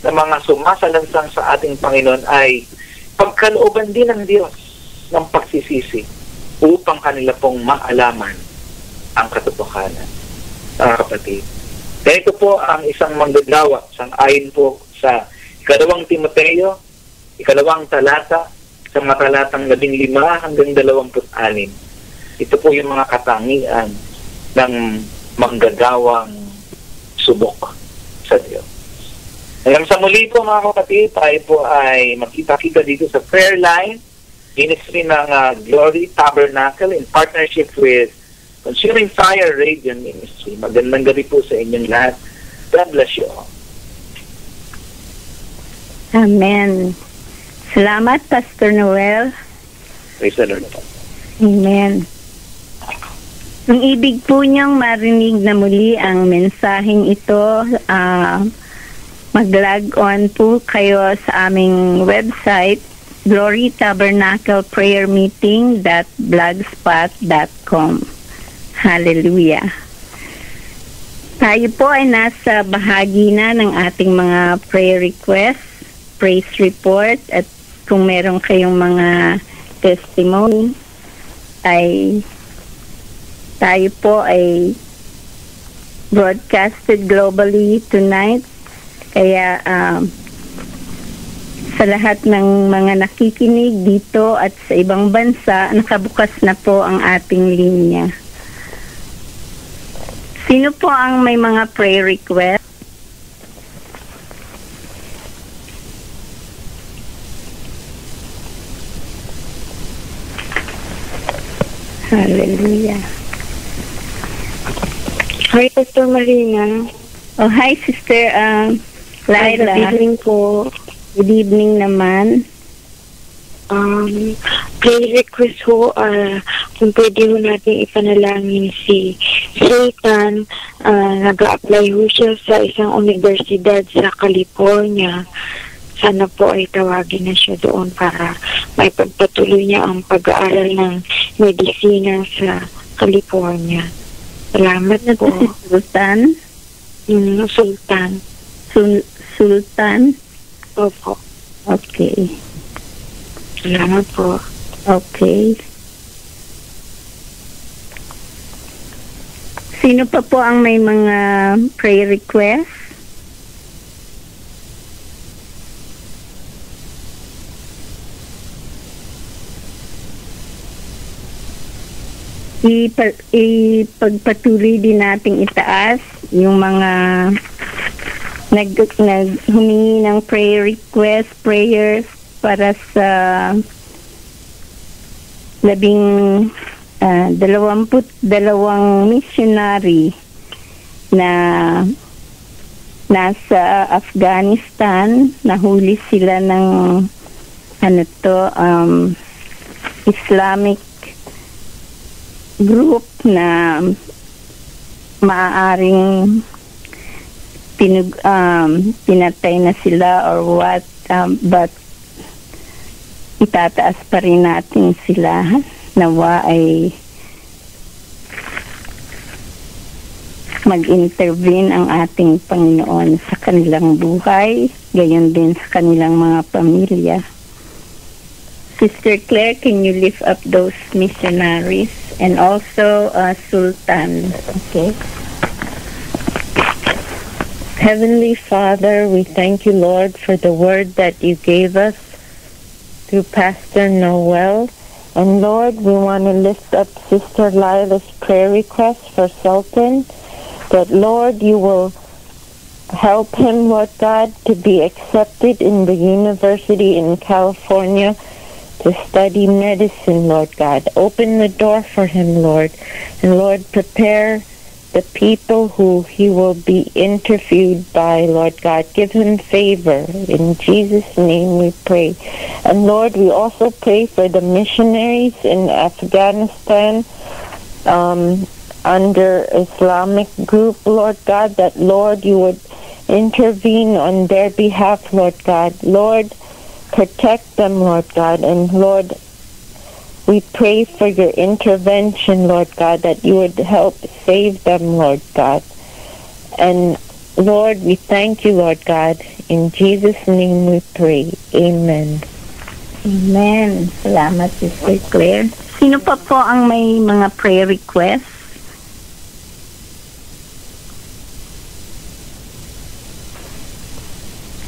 S5: na mga sumasalansang sa ating Panginoon ay pagkalooban din ng Diyos ng pagsisisi upang kanila pong maalaman ang katotohanan. Mga kapatid, ganito po ang isang manggagawa sang-ayon po sa 2 Timoteo, 2 talata, sa mga talatang 15 hanggang 26. Ito po yung mga katangian ng manggagawang subok sa Diyos. Hanggang sa muli po mga kapatid, tayo po ay magkita-kita dito sa prayer line, ministry ng Glory Tabernacle in partnership with Consuming Fire Radio Ministry. Magandang gabi po sa inyong lahat. God bless you all.
S2: Amen. Salamat, Pastor Noel.
S5: Praise the Lord.
S2: Amen. Ang ibig po niyang marinig na muli ang mensaheng ito, mag-log on po kayo sa aming website, glorytabernacleprayermeeting.blogspot.com. Hallelujah. Tayo po ay nasa bahagi na ng ating mga prayer requests, praise report, at kung meron kayong mga testimony, ay tayo po ay broadcasted globally tonight. Kaya sa lahat ng mga nakikinig dito at sa ibang bansa, nakabukas na po ang ating linya. Sino po ang may mga prayer request? Hallelujah.
S4: Hi, Pastor Marina.
S2: Oh, hi, Sister Laila.
S4: Good evening po.
S2: Good evening naman.
S4: Prayer request ho, kung pwede ho natin ipanalangin si Sultan. Nag-a-apply ho siya sa isang universidad sa California. Sana po ay tawagin na siya doon para may pagpatuloy niya ang pag-aaral ng medisina sa California. Salamat na po.
S2: Sultan?
S4: Sultan.
S2: Sultan?
S4: Opo.
S2: Okay.
S4: Salamat po.
S2: Okay. Sino pa po ang may mga prayer request? Ipagpatuloy din nating itaas yung mga humingi ng prayer request, prayers para sa 22 missionary na nasa Afghanistan. Nahuli sila ng Islamic group na maaaring pinatay na sila or what, but itataas pa rin natin sila. Nawa ay mag-intervene ang ating Panginoon sa kanilang buhay, gayon din sa kanilang mga pamilya. Sister Claire, can you lift up those missionaries and also Sultan? Okay. Heavenly Father, we thank you, Lord, for the word that you gave us through Pastor Noel. And Lord, we want to lift up Sister Lila's prayer request for Sultan, that Lord, you will help him, Lord God, to be accepted in the university in California to study medicine, Lord God. Open the door for him, Lord. And Lord, prepare the people who he will be interviewed by, Lord God. Give him favor. In Jesus' name we pray. And Lord, we also pray for the missionaries in Afghanistan under Islamic group, Lord God, that, Lord, you would intervene on their behalf, Lord God. Lord, protect them, Lord God. And Lord, we pray for your intervention, Lord God, that you would help save them, Lord God. And Lord, we thank you, Lord God. In Jesus' name we pray. Amen.
S6: Amen. Salamat, Sister Claire. Sino pa po ang may mga prayer requests?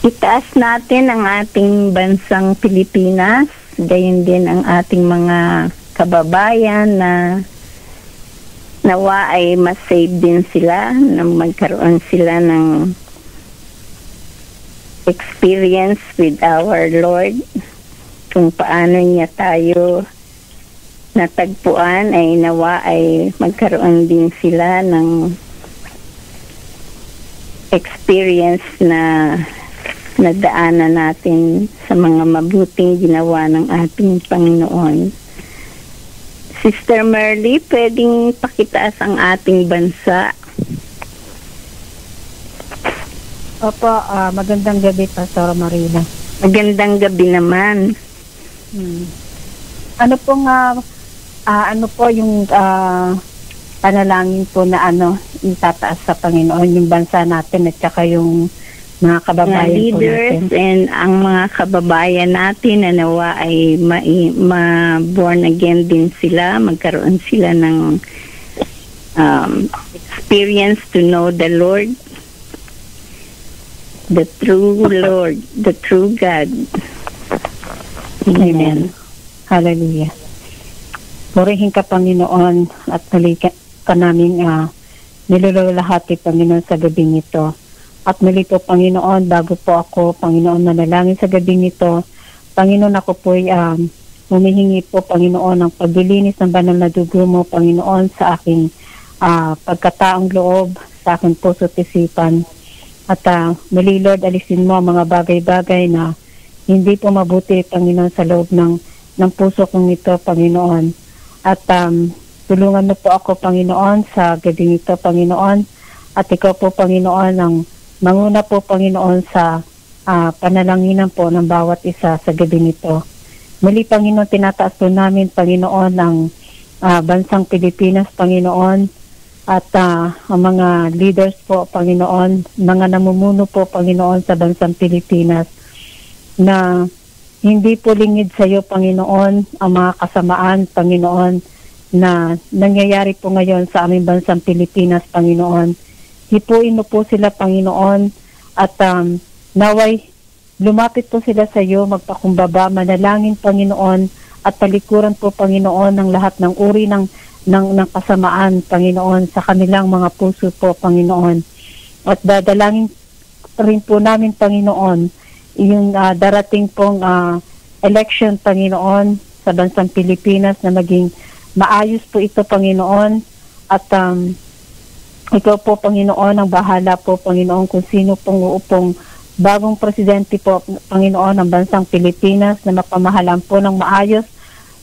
S6: Itaas natin ang ating bansang Pilipinas, gayon din ang ating mga kababayan na nawa ay ma-save din sila, na magkaroon sila ng experience with our Lord, kung paano niya tayo natagpuan, ay nawa ay magkaroon din sila ng experience na nadaanan natin sa mga mabuting ginawa ng ating Panginoon. Sister Merly, pwedeng pakitaas ang ating bansa.
S7: Opo, magandang gabi, Pastor Marina.
S6: Magandang gabi naman.
S7: Ano po yung panalangin po na itataas sa Panginoon, yung bansa natin at saka yung mga kababayan
S6: leaders
S7: po natin.
S6: And ang mga kababayan natin na nawa ay ma-born again din sila, magkaroon sila ng experience to know the Lord, the true Lord, the true God.
S7: Amen. Hallelujah. Purihin ka, Panginoon, at halika ka namin nilululahati, Panginoon, sa gabing ito. At muli po, Panginoon, bago po ako, Panginoon, manalangin sa gabing ito, Panginoon, ako po'y humihingi po, Panginoon, ng paglilinis ng banal na dugo mo, Panginoon, sa aking pagkataong loob, sa aking puso at isipan. At muli, Lord, alisin mo ang mga bagay-bagay na hindi po mabuti, Panginoon, sa loob ng puso kong ito, Panginoon. At tulungan mo po ako, Panginoon, sa gabing ito, Panginoon. At ikaw po, Panginoon, ang manguna po, Panginoon, sa panalanginan po ng bawat isa sa gabi nito. Muli, Panginoon, tinataas po namin, Panginoon, ang bansang Pilipinas, Panginoon, at ang mga leaders po, Panginoon, mga namumuno po, Panginoon, sa bansang Pilipinas, na hindi po lingid sa iyo, Panginoon, ang mga kasamaan, Panginoon, na nangyayari po ngayon sa aming bansang Pilipinas, Panginoon. Hipuin mo po sila, Panginoon, at naway lumapit po sila sa iyo, magpakumbaba, manalangin, Panginoon, at palikuran po, Panginoon, ng lahat ng uri ng kasamaan, Panginoon, sa kanilang mga puso po, Panginoon. At dadalangin rin po namin, Panginoon, yung darating pong election, Panginoon, sa bansang Pilipinas, na maging maayos po ito, Panginoon, at ikaw po, Panginoon, ang bahala po, Panginoon, kung sino pong uupong bagong presidente po, Panginoon, ng bansang Pilipinas, na mapamahalan po ng maayos,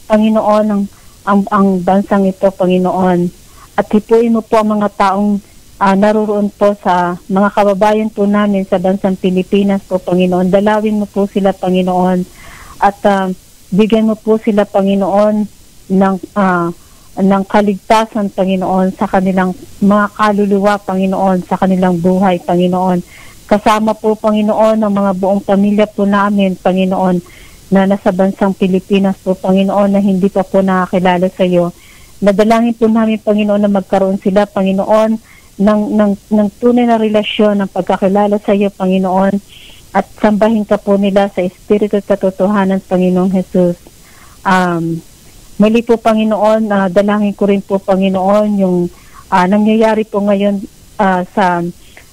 S7: Panginoon, ang bansang ito, Panginoon. At hipuin mo po ang mga taong naroon po sa mga kababayan po namin sa bansang Pilipinas po, Panginoon. Dalawin mo po sila, Panginoon, at bigyan mo po sila, Panginoon, ng kaligtasan, Panginoon, sa kanilang mga kaluluwa, Panginoon, sa kanilang buhay, Panginoon. Kasama po, Panginoon, ang mga buong pamilya po namin, Panginoon, na nasa bansang Pilipinas po, Panginoon, na hindi pa po nakakilala sa iyo. Nadalangin po namin, Panginoon, na magkaroon sila, Panginoon, ng tunay na relasyon ng pagkakilala sa iyo, Panginoon, at sambahin ka po nila sa Espiritu at katotohanan, Panginoong Jesus. Muli po, Panginoon, dalangin ko rin po, Panginoon, yung nangyayari po ngayon sa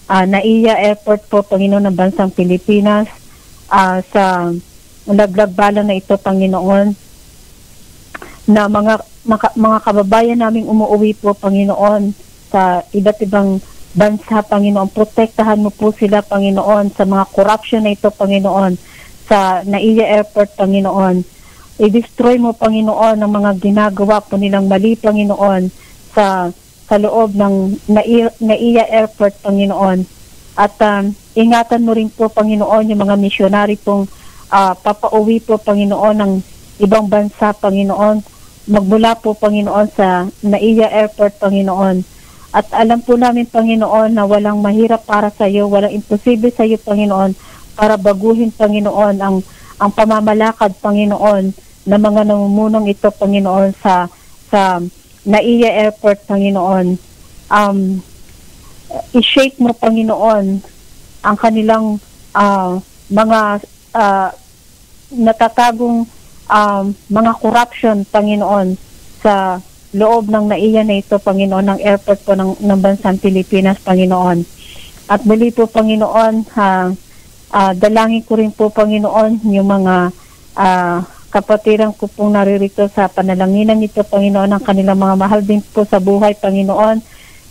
S7: NAIA Airport po, Panginoon, ng bansang Pilipinas, sa laglagbalan na ito, Panginoon, na mga kababayan naming umuwi po, Panginoon, sa iba't ibang bansa, Panginoon. Protektahan mo po sila, Panginoon, sa mga corruption na ito, Panginoon, sa NAIA Airport, Panginoon. I-destroy mo, Panginoon, ang mga ginagawa po nilang mali, Panginoon, sa loob ng NAIA Airport, Panginoon. At ingatan mo rin po, Panginoon, yung mga misyonary pong papauwi po, Panginoon, ng ibang bansa, Panginoon. Magmula po, Panginoon, sa NAIA Airport, Panginoon. At alam po namin, Panginoon, na walang mahirap para sa iyo, walang imposible sa iyo, Panginoon, para baguhin, Panginoon, ang pamamalakad, Panginoon, na mga namumunong ito, Panginoon, sa NAIA Airport, Panginoon. I-shake mo, Panginoon, ang kanilang mga natatagong mga corruption, Panginoon, sa loob ng NAIA na ito, Panginoon, ng airport po ng bansang Pilipinas, Panginoon. At muli po, Panginoon, dalangin ko rin po, Panginoon, yung mga kapatiran ko pong naririto sa panalanginan nito, Panginoon, ang kanilang mga mahal din po sa buhay, Panginoon,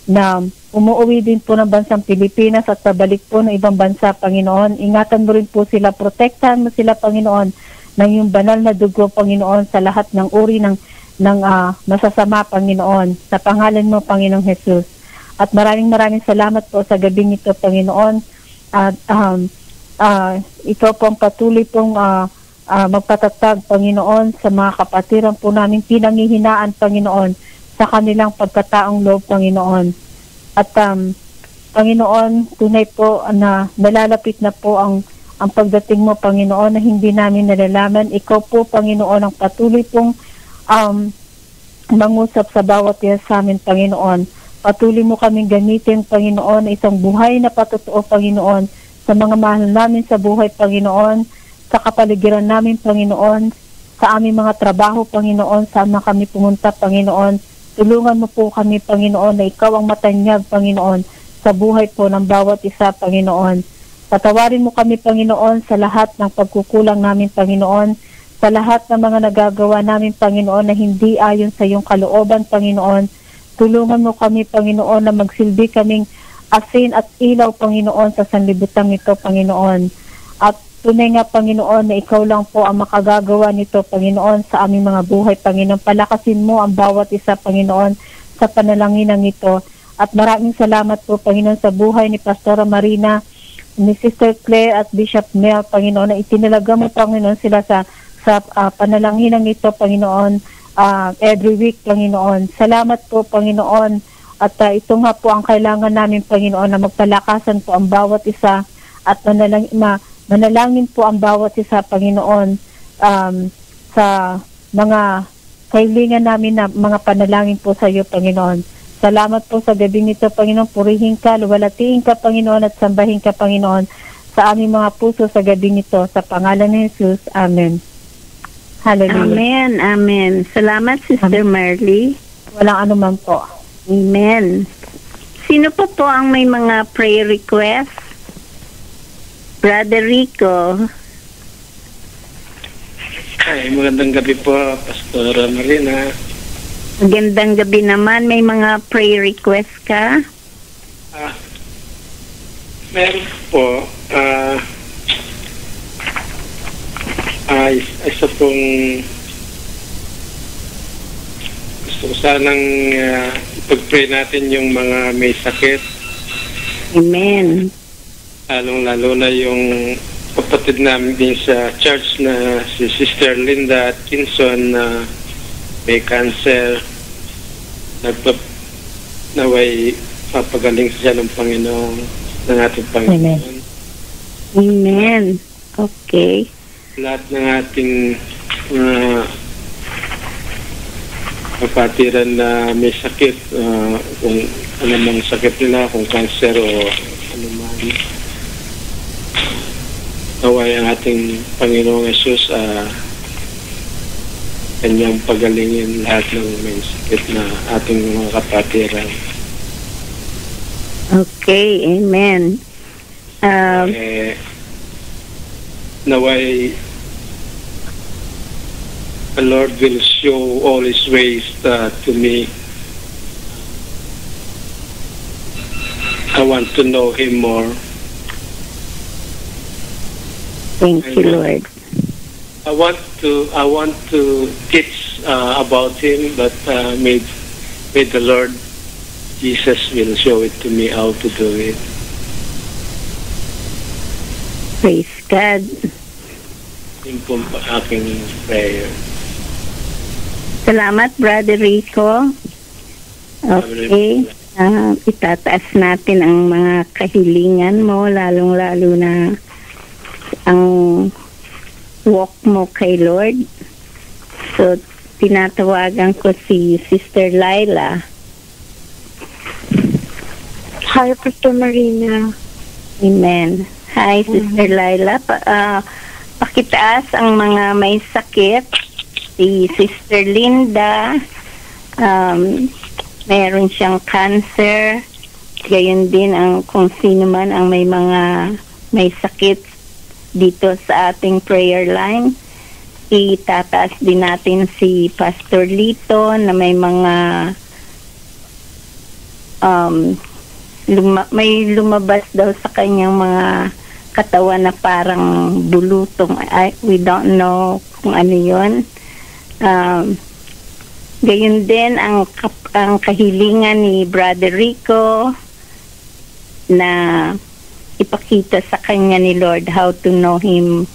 S7: na umuwi din po ng bansang Pilipinas at pabalik po ng ibang bansa, Panginoon. Ingatan mo rin po sila, protektahan mo sila, Panginoon, ng yung banal na dugo, Panginoon, sa lahat ng uri ng masasama, Panginoon, sa pangalan mo, Panginoong Jesus. At maraming salamat po sa gabing ito, Panginoon. At ikaw po ang patuloy pong magpatatag, Panginoon, sa mga kapatiran po namin pinanghihinaan, Panginoon, sa kanilang pagkataong loob, Panginoon. At Panginoon, tunay po na nalalapit na po ang pagdating mo, Panginoon, na hindi namin nalalaman. Ikaw po, Panginoon, ang patuloy pong mangusap sa bawat isa sa amin, Panginoon. Patuloy mo kaming gamitin, Panginoon, na isang buhay na patotoo, Panginoon, sa mga mahal namin sa buhay, Panginoon, sa kapaligiran namin, Panginoon, sa aming mga trabaho, Panginoon, saan na kami pumunta, Panginoon. Tulungan mo po kami, Panginoon, na ikaw ang matanyag, Panginoon, sa buhay po ng bawat isa, Panginoon. Patawarin mo kami, Panginoon, sa lahat ng pagkukulang namin, Panginoon, sa lahat ng mga nagagawa namin, Panginoon, na hindi ayon sa iyong kalooban, Panginoon. Tulungan mo kami, Panginoon, na magsilbi kaming asin at ilaw, Panginoon, sa sanlibutan nito, Panginoon. At tunay nga, Panginoon, na ikaw lang po ang makagagawa nito, Panginoon, sa aming mga buhay, Panginoon. Palakasin mo ang bawat isa, Panginoon, sa panalanginan nito. At maraming salamat po, Panginoon, sa buhay ni Pastora Marina, ni Sister Claire at Bishop Mel, Panginoon, na itinalaga mo, Panginoon, sila sa panalanginan ito, Panginoon, every week, Panginoon. Salamat po, Panginoon. At ito nga po ang kailangan namin, Panginoon, na magpalakasan po ang bawat isa at manalangin po ang bawat isa, Panginoon, sa mga kailangan namin na mga panalangin po sa iyo, Panginoon. Salamat po sa gabi nito, Panginoon. Purihin ka, luwalatiin ka, Panginoon, at sambahin ka, Panginoon, sa aming mga puso sa gabi nito. Sa pangalan ni Jesus. Amen. Hallelujah.
S2: Amen, amen. Salamat, Sister Marley.
S7: Walang anuman po.
S2: Amen. Sino po ang may mga prayer request? Brother Rico.
S8: Ay, magandang gabi po, Pastora Marina.
S2: Magandang gabi naman. May mga prayer request ka?
S8: Meron po. Isa pong gusto ko sanang ipag-pray natin yung mga may sakit.
S2: Amen.
S8: Lalong-lalo na yung kapatid namin din sa church na si Sister Linda Atkinson na may cancer. Naway papagaling siya ng Panginoon, ng ating Panginoon.
S7: Amen.
S2: Amen. Okay.
S8: Lahat ng ating kapatiran na may sakit, kung anumang sakit nila, kung cancer o anuman. Naway ang ating Panginoong Yesus kanyang pagalingin lahat ng may sakit na ating mga kapatiran.
S2: Okay, amen.
S8: Naway the Lord will show all His ways to me. I want to know Him more.
S2: Thank you, Lord.
S8: I want to teach about Him, but may the Lord Jesus will show it to me how to do it.
S2: Praise God.
S8: Yun po ang aking prayer.
S2: Salamat, Brother Rico. Okay. Itataas natin ang mga kahilingan mo, lalong-lalo na ang walk mo kay Lord. So, tinatawagan ko si Sister Laila.
S4: Hi, Pastor Marina.
S2: Amen. Hi, Sister Laila. Pakitaas ang mga may sakit. Si Sister Linda, meron siyang cancer. Gayon din ang kung sino man ang may sakit dito sa ating prayer line. Itataas din natin si Pastor Lito na may mga may lumabas daw sa kanyang mga katawan na parang bulutong. We don't know kung ano yun. Gayon din ang kahilingan ni Brother Rico na ipakita sa kanya ni Lord how to know Him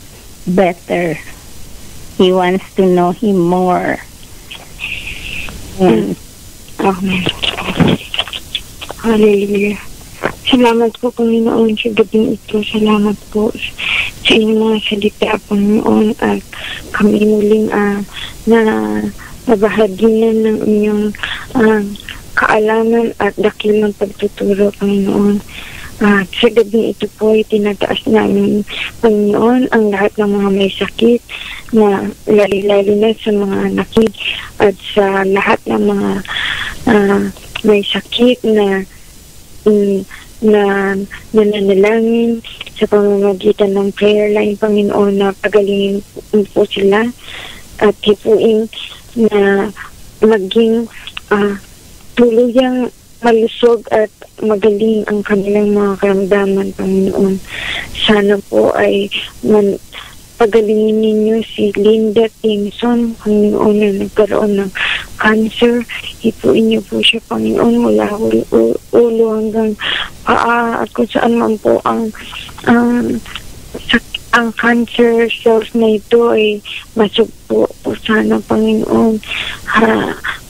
S2: better. He wants to know Him more.
S4: Amen. Hallelujah. Salamat po, Panginoon, sa gabing ito. Salamat po sa inyong mga salita, Panginoon, at kami muling na nabahaginan ng inyong kaalaman at dakilang pagtuturo, Panginoon. Sa gabi ito po ay tinataas namin, Panginoon, ang lahat ng mga may sakit na lalo na sa mga anak at sa lahat ng mga may sakit na nananalangin sa pamamagitan ng prayer line, Panginoon, na pagalingin po sila at hipuin na maging tuluyang malusog at magaling ang kanilang mga karamdaman, Panginoon. Sana po ay pagalingin ninyo si Linda Tingson, Panginoon, na nagkaroon ng cancer. Hipuin niyo po siya, Panginoon, mula ulo hanggang paa at kung saan man po ang cancer cells na ito ay masugpo po sana, Panginoon.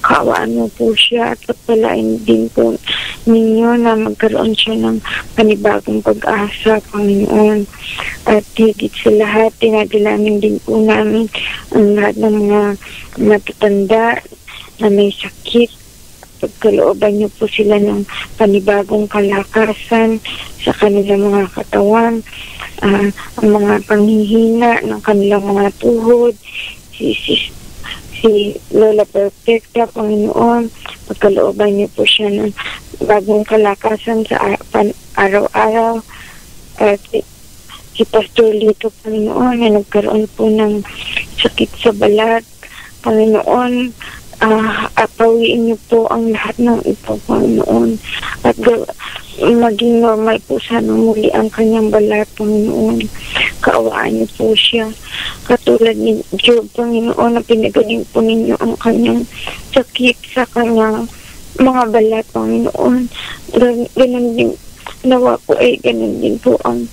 S4: Kaawaan mo po siya at pagpalain din po ninyo na magkaroon siya ng panibagong pag-asa, Panginoon. At higit sa lahat, tinadalamin din po namin ang lahat ng mga matatanda na may sakit. Pagkalooban niyo po sila ng panibagong kalakasan sa kanilang mga katawan, ang mga panghihina ng kanilang mga tuhod, si Lola Perfecta, Panginoon, pagkalooban niyo po siya ng bagong kalakasan sa araw-araw. At si Pastor Lito, Panginoon, na nagkaroon po ng sakit sa balat, Panginoon, apawiin niyo po ang lahat ng ito, Panginoon, at maging normal po sana muli ang kanyang balat, Panginoon. Kaawaan niyo po siya. Katulad ni Job, Panginoon, na pinagaling po ninyo ang kanyang sakit sa kanyang mga balat, Panginoon. Ganun din, nawa po ay ganun din po ang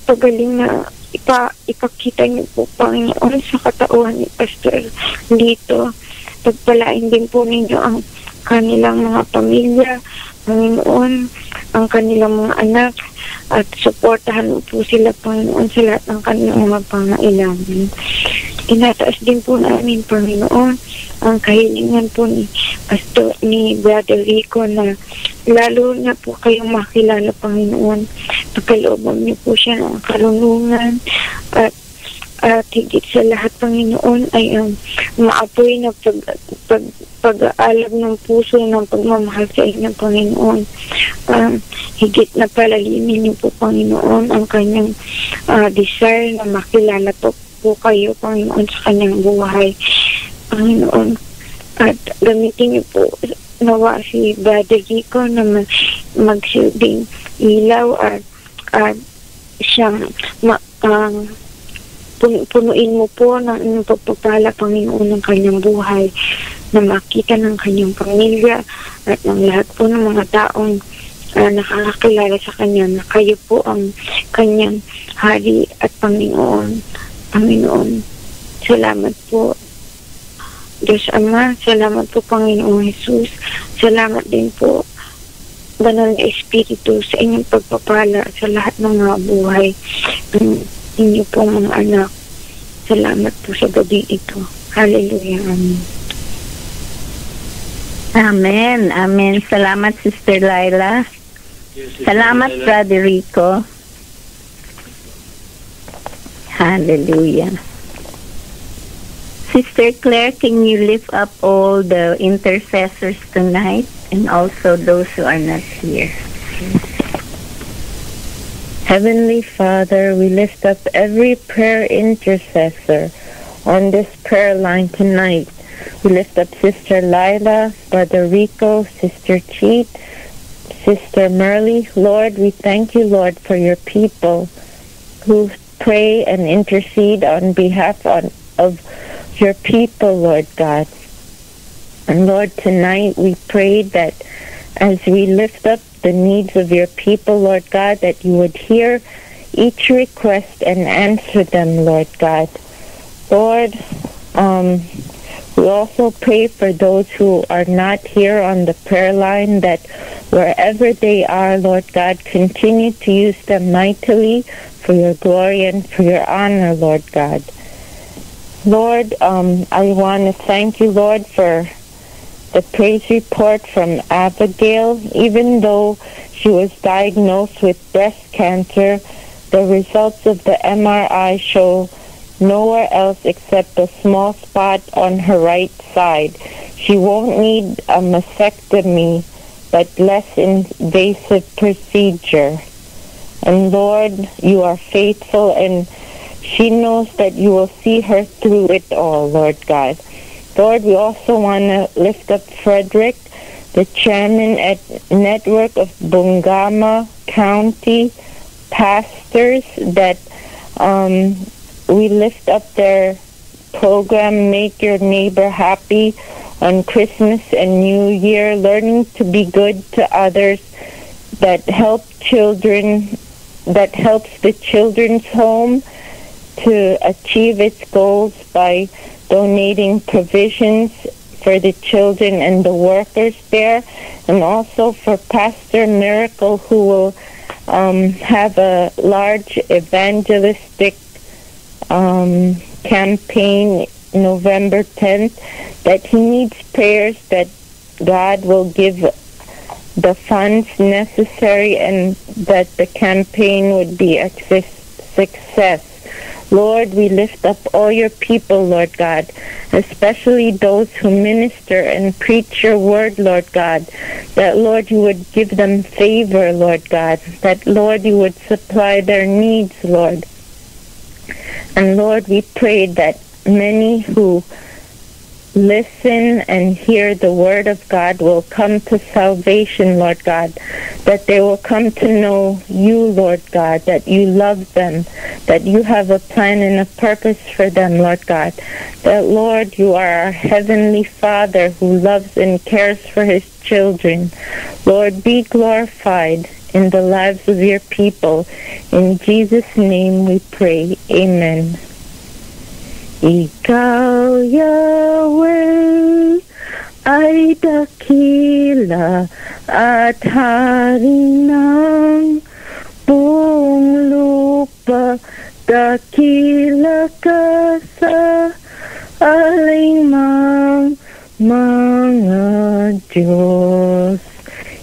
S4: pagaling na ipakita niyo po, Panginoon, sa katauhan ni Pastor Lito. Pagpalain din po ninyo ang kanilang mga pamilya, Panginoon, ang kanilang mga anak, at suportahan po sila, Panginoon, sa lahat ng kanilang mga pangailangan. Tinataas din po namin, Panginoon, ang kahilingan po ni ni Brother Rico na lalo na po kayong makilala, Panginoon. Pagkalooban niyo po siya ng karunungan at higit sa lahat, Panginoon, ay ang maapoy na pag-aalab ng puso ng pagmamahal sa inyo, Panginoon. Higit na palalimin niyo po, Panginoon, ang kanyang desire na makilala po kayo, Panginoon, sa kanyang buhay, Panginoon. At gamitin niyo po nawa si Brother Rico na magsilbing ilaw at siyang punuin mo po ng inyong pagpapala, Panginoon, ng kanyang buhay, na makita ng kanyang pamilya at ng lahat po ng mga taong nakakakilala sa kanya na kayo po ang kanyang hari at Panginoon. Panginoon, salamat po, Diyos Ama. Salamat po, Panginoong Jesus. Salamat din po, Banal na Espiritu, sa inyong pagpapala sa lahat ng mga buhay inyo po mga anak. Salamat po sa gabi ito. Hallelujah. Amen.
S6: Amen. Amen. Salamat, Sister Laila.
S8: Yes,
S6: Salamat,
S8: Laila.
S6: Brother Rico. Hallelujah. Sister Claire, can you lift up all the intercessors tonight and also those who are not here?
S9: Heavenly Father, we lift up every prayer intercessor on this prayer line tonight. We lift up Sister Lila, Brother Rico, Sister Cheat, Sister Merle. Lord, we thank you, Lord, for your people who pray and intercede on behalf of your people, Lord God. And Lord, tonight we pray that as we lift up the needs of your people, Lord God, that you would hear each request and answer them, Lord God. Lord, we also pray for those who are not here on the prayer line, that wherever they are, Lord God, continue to use them mightily for your glory and for your honor, Lord God. Lord, I want to thank you, Lord, for the praise report from Abigail. Even though she was diagnosed with breast cancer, the results of the MRI show nowhere else except a small spot on her right side. She won't need a mastectomy, but less invasive procedure. And Lord, you are faithful, and she knows that you will see her through it all, Lord God. Lord, we also want to lift up Frederick, the chairman at Network of Bungama County Pastors, that we lift up their program, Make Your Neighbor Happy, on Christmas and New Year, learning to be good to others, that helps the children's home to achieve its goals by donating provisions for the children and the workers there, and also for Pastor Miracle, who will have a large evangelistic campaign November 10th, that he needs prayers that God will give the funds necessary and that the campaign would be a success. Lord, we lift up all your people, Lord God, especially those who minister and preach your word, Lord God, that, Lord, you would give them favor, Lord God, that, Lord, you would supply their needs, Lord. And, Lord, we pray that many who listen and hear the word of God will come to salvation, Lord God, that they will come to know you, Lord God, that you love them, that you have a plan and a purpose for them, Lord God, that, Lord, you are our Heavenly Father who loves and cares for his children. Lord, be glorified in the lives of your people. In Jesus' name we pray. Amen. Ikaw, Yahweh, ay dakila at hari ng buong lupa. Dakila ka sa alinmang mga Diyos.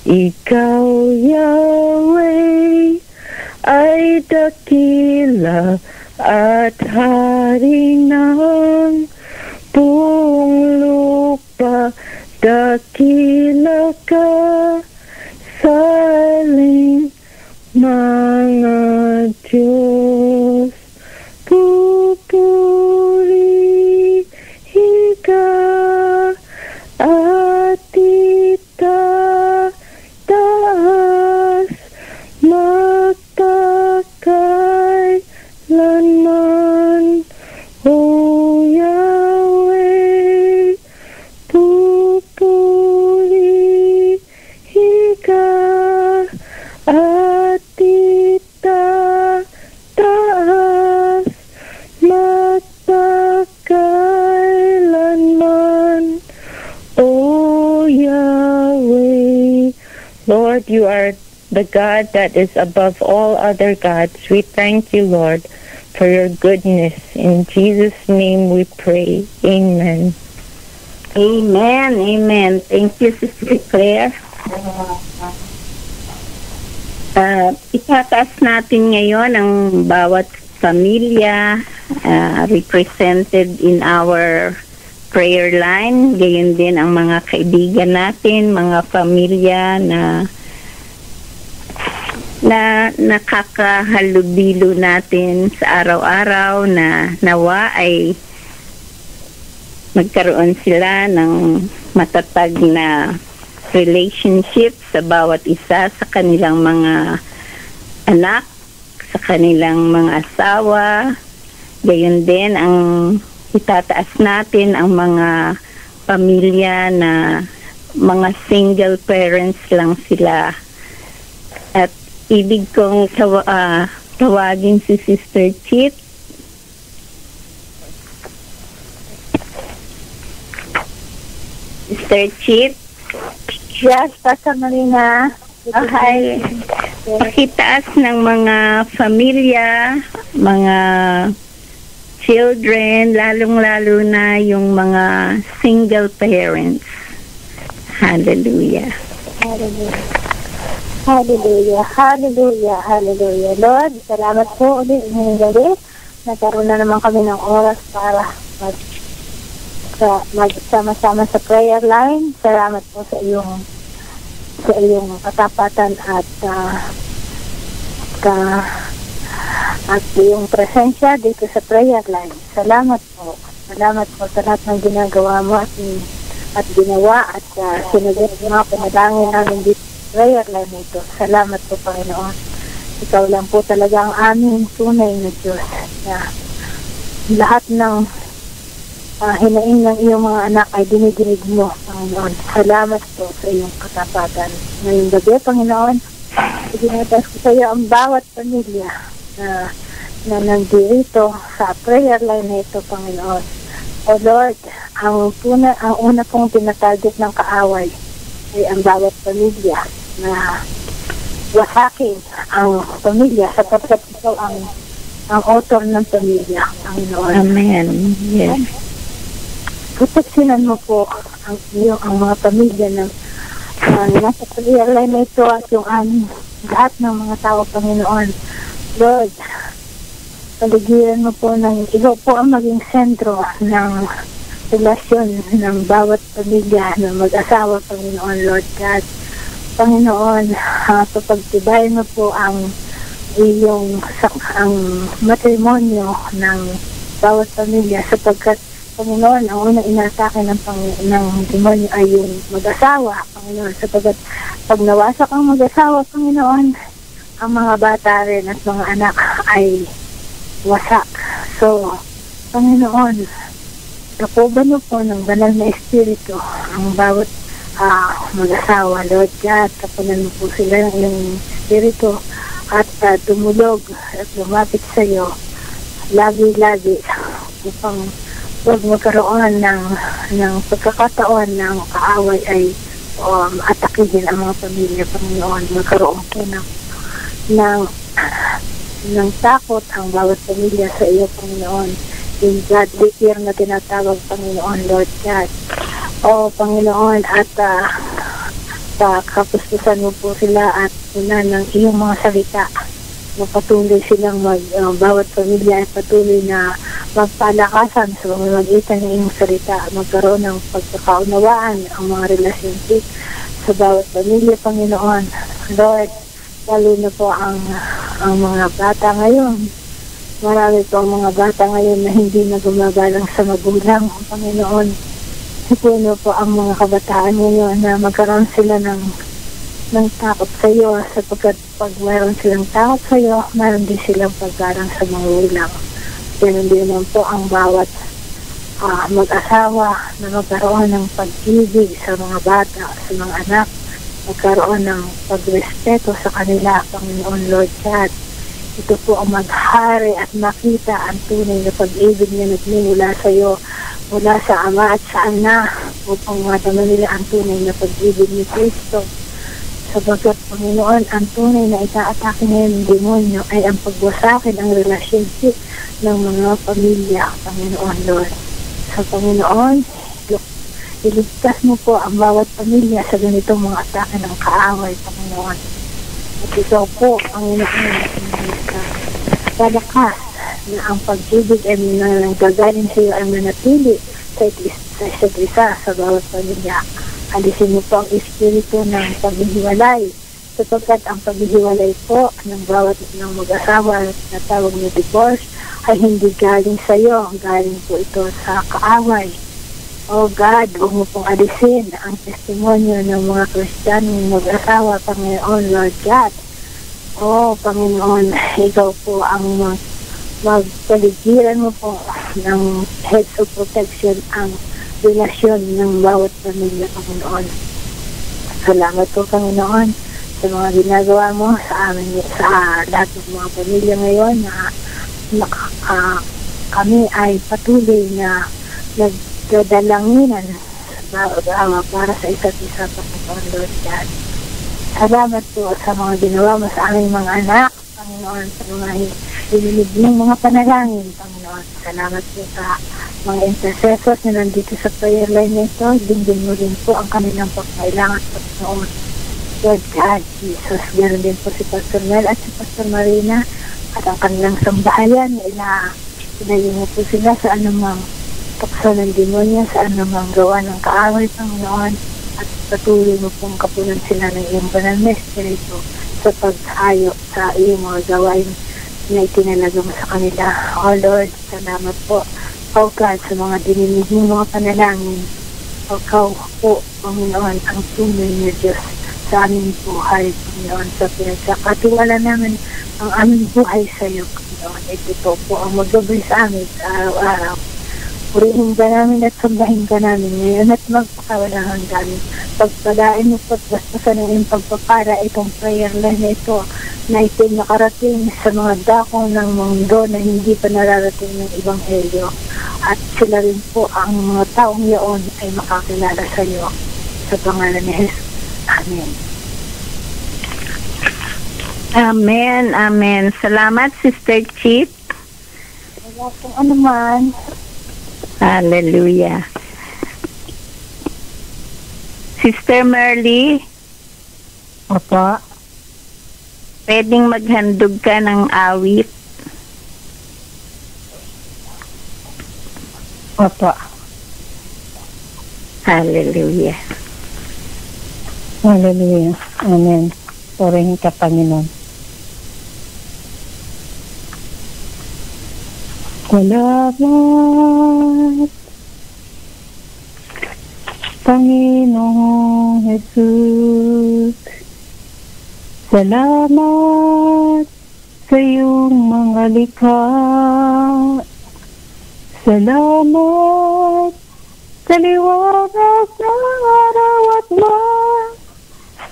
S9: Ikaw, Yahweh, ay dakila at hari ng buong lupa. Dakila ka saling mga Diyos. Pupurihin ka at itaas magpakailanman, O Yahweh. Pupurihin ka at itaas magpakailanman, O Yahweh. Lord, you are the God that is above all other gods. We thank you, Lord, for your goodness. In Jesus' name we pray. Amen.
S2: Amen, amen. Thank you, Sister Claire. Itataas natin ngayon ang bawat pamilya represented in our prayer line. Gayon din ang mga kaibigan natin, mga pamilya na nakakahalubilo natin sa araw-araw, na nawa ay magkaroon sila ng matatag na relationship sa bawat isa sa kanilang mga anak, sa kanilang mga asawa. Gayon din ang itataas natin ang mga pamilya na mga single parents lang sila. At ibig kong tawagin si Sister Chit. Sister Chit?
S6: Yes, Pastor Marina.
S2: Okay. Pakitaas ng mga pamilya, mga children, lalong-lalo na yung mga single parents. Hallelujah.
S6: Hallelujah. Hallelujah, hallelujah, hallelujah. Lord, salamat po ulit ngayong gabi. Nagkaroon na naman kami ng oras para magsama-sama sa prayer line. Salamat po sa iyong katapatan at iyong presensya dito sa prayer line. Salamat po. Salamat po sa lahat ng ginagawa mo at ginawa at sinagot mga panalangin namin dito prayer line nito. Salamat po, Panginoon. Ikaw lang po talaga ang aming tunay na Diyos, na lahat ng hinaing ng iyong mga anak ay dinidinig mo, Panginoon. Salamat po sa iyong katapatan. Ngayong gabi, Panginoon, ibinatas ko sa iyo ang bawat pamilya na nandito sa prayer line na ito, Panginoon. O Lord, ang una pong tinatarget ng kaaway ay ang bawat pamilya, na wasakin ang pamilya sapagkat ikaw ang author ng pamilya, Panginoon.
S2: Amen. Yes.
S6: Proteksinan mo po ang mga pamilya ng nasa prayer line na ito at yung lahat ng mga tao, Panginoon. Lord, paligiran mo po ng ikaw po ang maging sentro ng relasyon ng bawat pamilya na mag-asawa, Panginoon, Lord God. Panginoon, papagtibayin mo po ang matrimonyo ng bawat pamilya, sapagkat, Panginoon, ang unang inatake ng demonyo ay yung mag-asawa, Panginoon, sapagkat pag nawasak ang mag-asawa, Panginoon, ang mga bata rin at mga anak ay wasak. So, Panginoon, nakuban mo po ng banal na espiritu ang bawat mag-asawa, Lord God. Kapunan mo po sila ng iyong espiritu at tumulog at lumapit sa iyo lagi-lagi upang huwag magkaroon ng pagkakataon ng kaaway ay atakihin ang mga pamilya, Panginoon. Magkaroon po ng takot ang bawat pamilya sa iyo, Panginoon. Yung godly fear na tinatawag, Panginoon, Lord God. O Panginoon, at kapustusan mo po sila at una ng iyong mga salita na patuloy silang bawat pamilya ay patuloy na magpalakasan sa pamamagitan ng iyong salita, magkaroon ng pagkakaunawaan ang mga relationship sa bawat pamilya, Panginoon. Lord, lalo na po ang mga bata ngayon. Marami po ang mga bata ngayon na hindi na gumagalang sa magulang, Panginoon. Puno po ang mga kabataan ngayon na magkaroon sila ng takot sa iyo, sapagkat pag mayroon silang takot sa iyo, mayroon din silang paggarang sa magulang. Ganun din naman po ang bawat mag-asawa na magkaroon ng pag-ibig sa mga bata, sa mga anak, magkaroon ng pagrespeto sa kanila, Panginoon Lord God. Ito po ang maghari at makita ang tunay na pag-ibig na nagmumula sa iyo, mula sa Ama at sa Anak, upang mataman nila ang tunay na pag-ibig ni Kristo. Sabagat, Panginoon, ang tunay na itaatake ngayon ng demonyo ay ang pagwasakin ang relationship ng mga pamilya, Panginoon Lord. Sa Panginoon, iligtas mo po ang bawat pamilya sa ganitong mga atake ng kaaway, Panginoon. At ikaw po, Panginoon, palakas na ang pag-ibig ay nanggagaling sa iyo ay manatili sa isa't isa sa bawat pamilya. Alisin mo po ang espiritu ng paghihiwalay, sapagkat ang paghihiwalay po ng bawat ng mag-asawa na tawag na divorce ay hindi galing sa iyo, galing po ito sa kaaway. O God, huwag mo pong alisin ang testimonyo ng mga Kristiyanong mag-asawa, Panginoon Lord God. O Panginoon, ikaw po ang magpaligiran mo po ng heads of protection ang relasyon ng bawat pamilya, Panginoon. Salamat po, Panginoon, sa mga ginagawa mo sa amin, sa lahat ng mga pamilya ngayon na kami ay patuloy na nagdadalanginan para sa isa't isa, Panginoon Lord God. Salamat po sa mga ginawa mo sa aming mga anak, Panginoon, sa mga ililig ng mga panalangin, Panginoon. Salamat po sa mga intercessors na nandito sa prayer line na ito. Dinggin mo rin po ang kanilang pagkailangan, Panginoon. Lord God, Jesus, ganoon din po si Pastor Mel at si Pastor Marina at ang kanilang sambahayan. Ilayin mo po sila sa anumang tukso ng demonya, sa anumang gawa ng kaaway, Panginoon. At patuloy mo pong kapunan sila ng iyong banal na espiritu sa paghayo sa iyong mga gawain na itinalaga mo sa kanila. O Lord, salamat po, O God, sa mga dininig ng mga panalangin. O Ikaw po, Panginoon, ang tunay na Diyos sa aming buhay, Panginoon, sa pinagkakatiwala namin ang aming buhay sa iyo, Panginoon. Ito po ang maggabay sa amin sa araw-araw. Purihin ka namin at sambahin ka namin ngayon at magpakawalang hanggan. Pagpalain mo po at bastasan ng iyong pagpapara itong prayer line na ito na ito nakarating sa mga dako ng mundo na hindi pa nararating ng Ebanghelyo. At sila rin po ang mga taong yaon ay makakilala sa iyo. Sa pangalan ni Jesus. Amen.
S2: Amen, amen. Salamat, Sister Chip.
S6: Wala pong anuman.
S2: Hallelujah. Sister Merly,
S7: Opo.
S2: pwedeng maghandog ka ng awit.
S7: Opo.
S2: Hallelujah.
S7: Hallelujah. Amen. Purihin ka, Panginoon. Salamat, Panginoong Jesus. Salamat sa iyong mga likha. Salamat sa liwanag ng araw at buwan.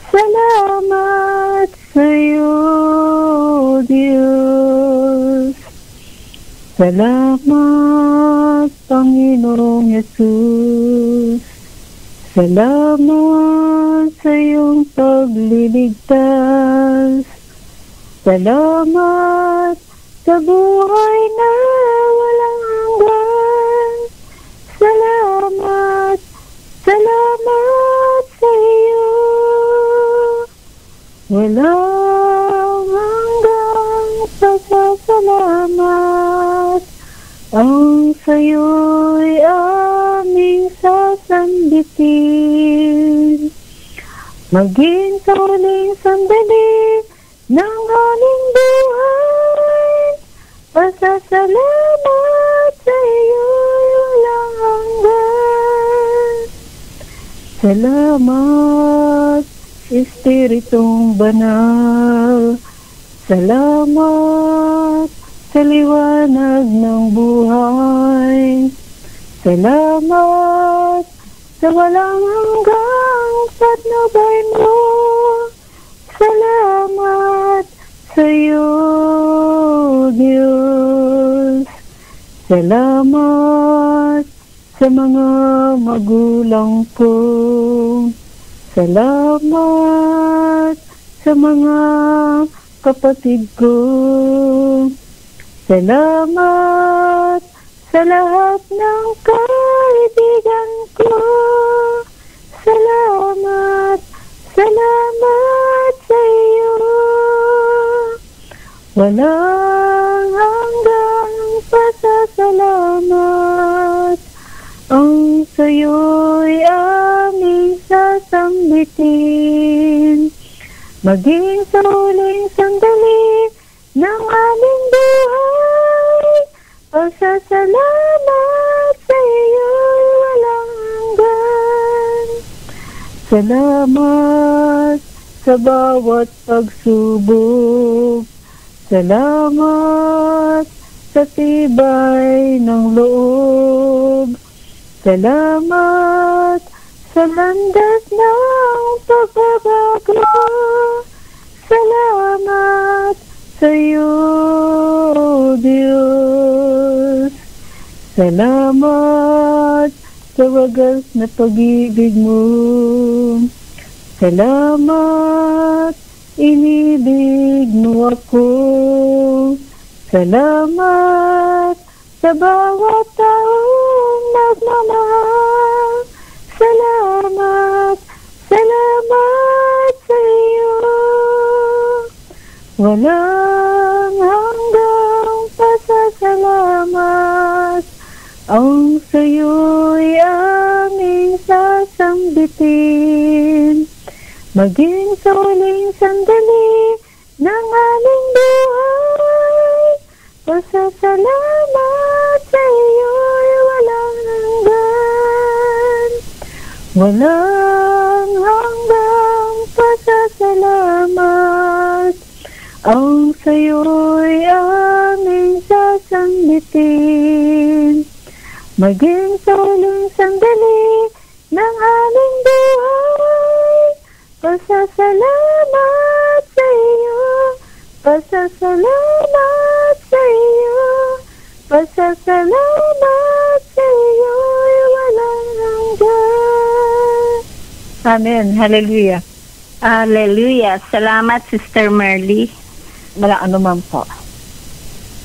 S7: Salamat sa iyo, Diyos. Salamat, Panginoong Jesus. Salamat sa iyong pagliligtas. Salamat sa buhay na walang hanggan. Salamat, salamat. ang sayo'y aming sasambitin. Maging sa huling sandali ng aming buhay, pasasalamat sa iyo'y walang hanggan. Salamat, Espiritong Banal. Salamat sa liwanag ng buhay. Salamat sa walang hanggang patnubay mo. Salamat sa iyo, Diyos. Salamat sa mga magulang ko. Salamat sa mga kapatid ko. Salamat sa lahat ng kaibigan ko. Salamat, salamat sa iyo. Walang hanggang pasasalamat. Ang sayo'y aming sasambitin. Maging sa huling sandali ng aming buhay, pasasalamat sa iyo'y walang hanggan. Salamat sa bawat pagsubok. Salamat sa tibay ng loob. Salamat sa landas ng pagbabago. Salamat sa iyo, Diyos. Salamat sa wagas na pag-ibig mo. Salamat, inibig mo ako. Salamat sa bawat taong nagmamahal. Salamat, salamat sa iyo. Walang hanggang pasasalamat. Ang sayo'y aming sasambitin. Maging sa huling sandali ng aming buhay, pasasalamat sa iyo'y walang hanggan. Walang hanggang pasasalamat. Ang sayo'y aming sasambitin. Maging sa huling sandali ng aming buhay, pasasalamat sa iyo. Pasasalamat sa iyo. Pasasalamat sa iyo. Walang hanggan. Amen. Hallelujah.
S2: Hallelujah. Salamat, Sister Merly.
S7: Wala anuman po.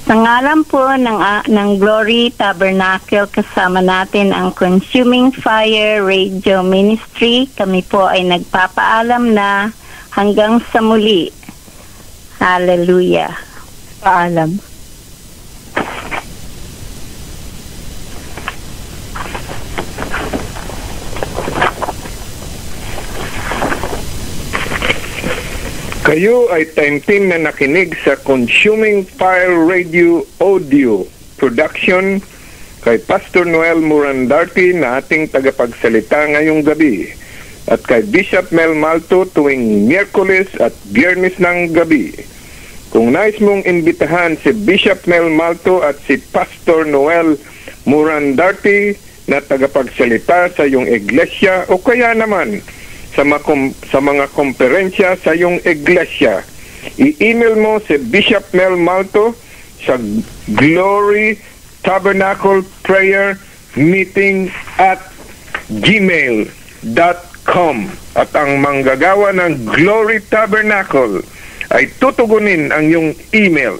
S2: Sa ngalan po ng Glory Tabernacle, kasama natin ang Consuming Fire Radio Ministry. Kami po ay nagpapaalam na hanggang sa muli. Hallelujah.
S7: Paalam.
S1: Kayo ay taimtim na nakinig sa Consuming Fire Radio Audio Production kay Pastor Noel Murandarte na ating tagapagsalita ngayong gabi, at kay Bishop Mel Malto tuwing Miyerkules at Biyernes ng gabi. Kung nais mong imbitahan si Bishop Mel Malto at si Pastor Noel Murandarte na tagapagsalita sa iyong iglesia o kaya naman sa mga komperensya sa iyong iglesia, i-email mo si Bishop Mel Malto sa Glory Tabernacle Prayer Meeting @gmail.com, at ang manggagawa ng Glory Tabernacle ay tutugunin ang iyong email.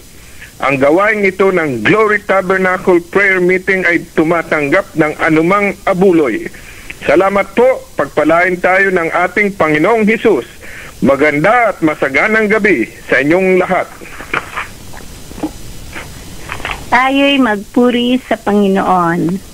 S1: Ang gawain ito ng Glory Tabernacle Prayer Meeting ay tumatanggap ng anumang abuloy. Salamat po, pagpalain tayo ng ating Panginoong Hesus. Maganda at masaganang gabi sa inyong lahat.
S2: Tayo'y magpuri sa Panginoon.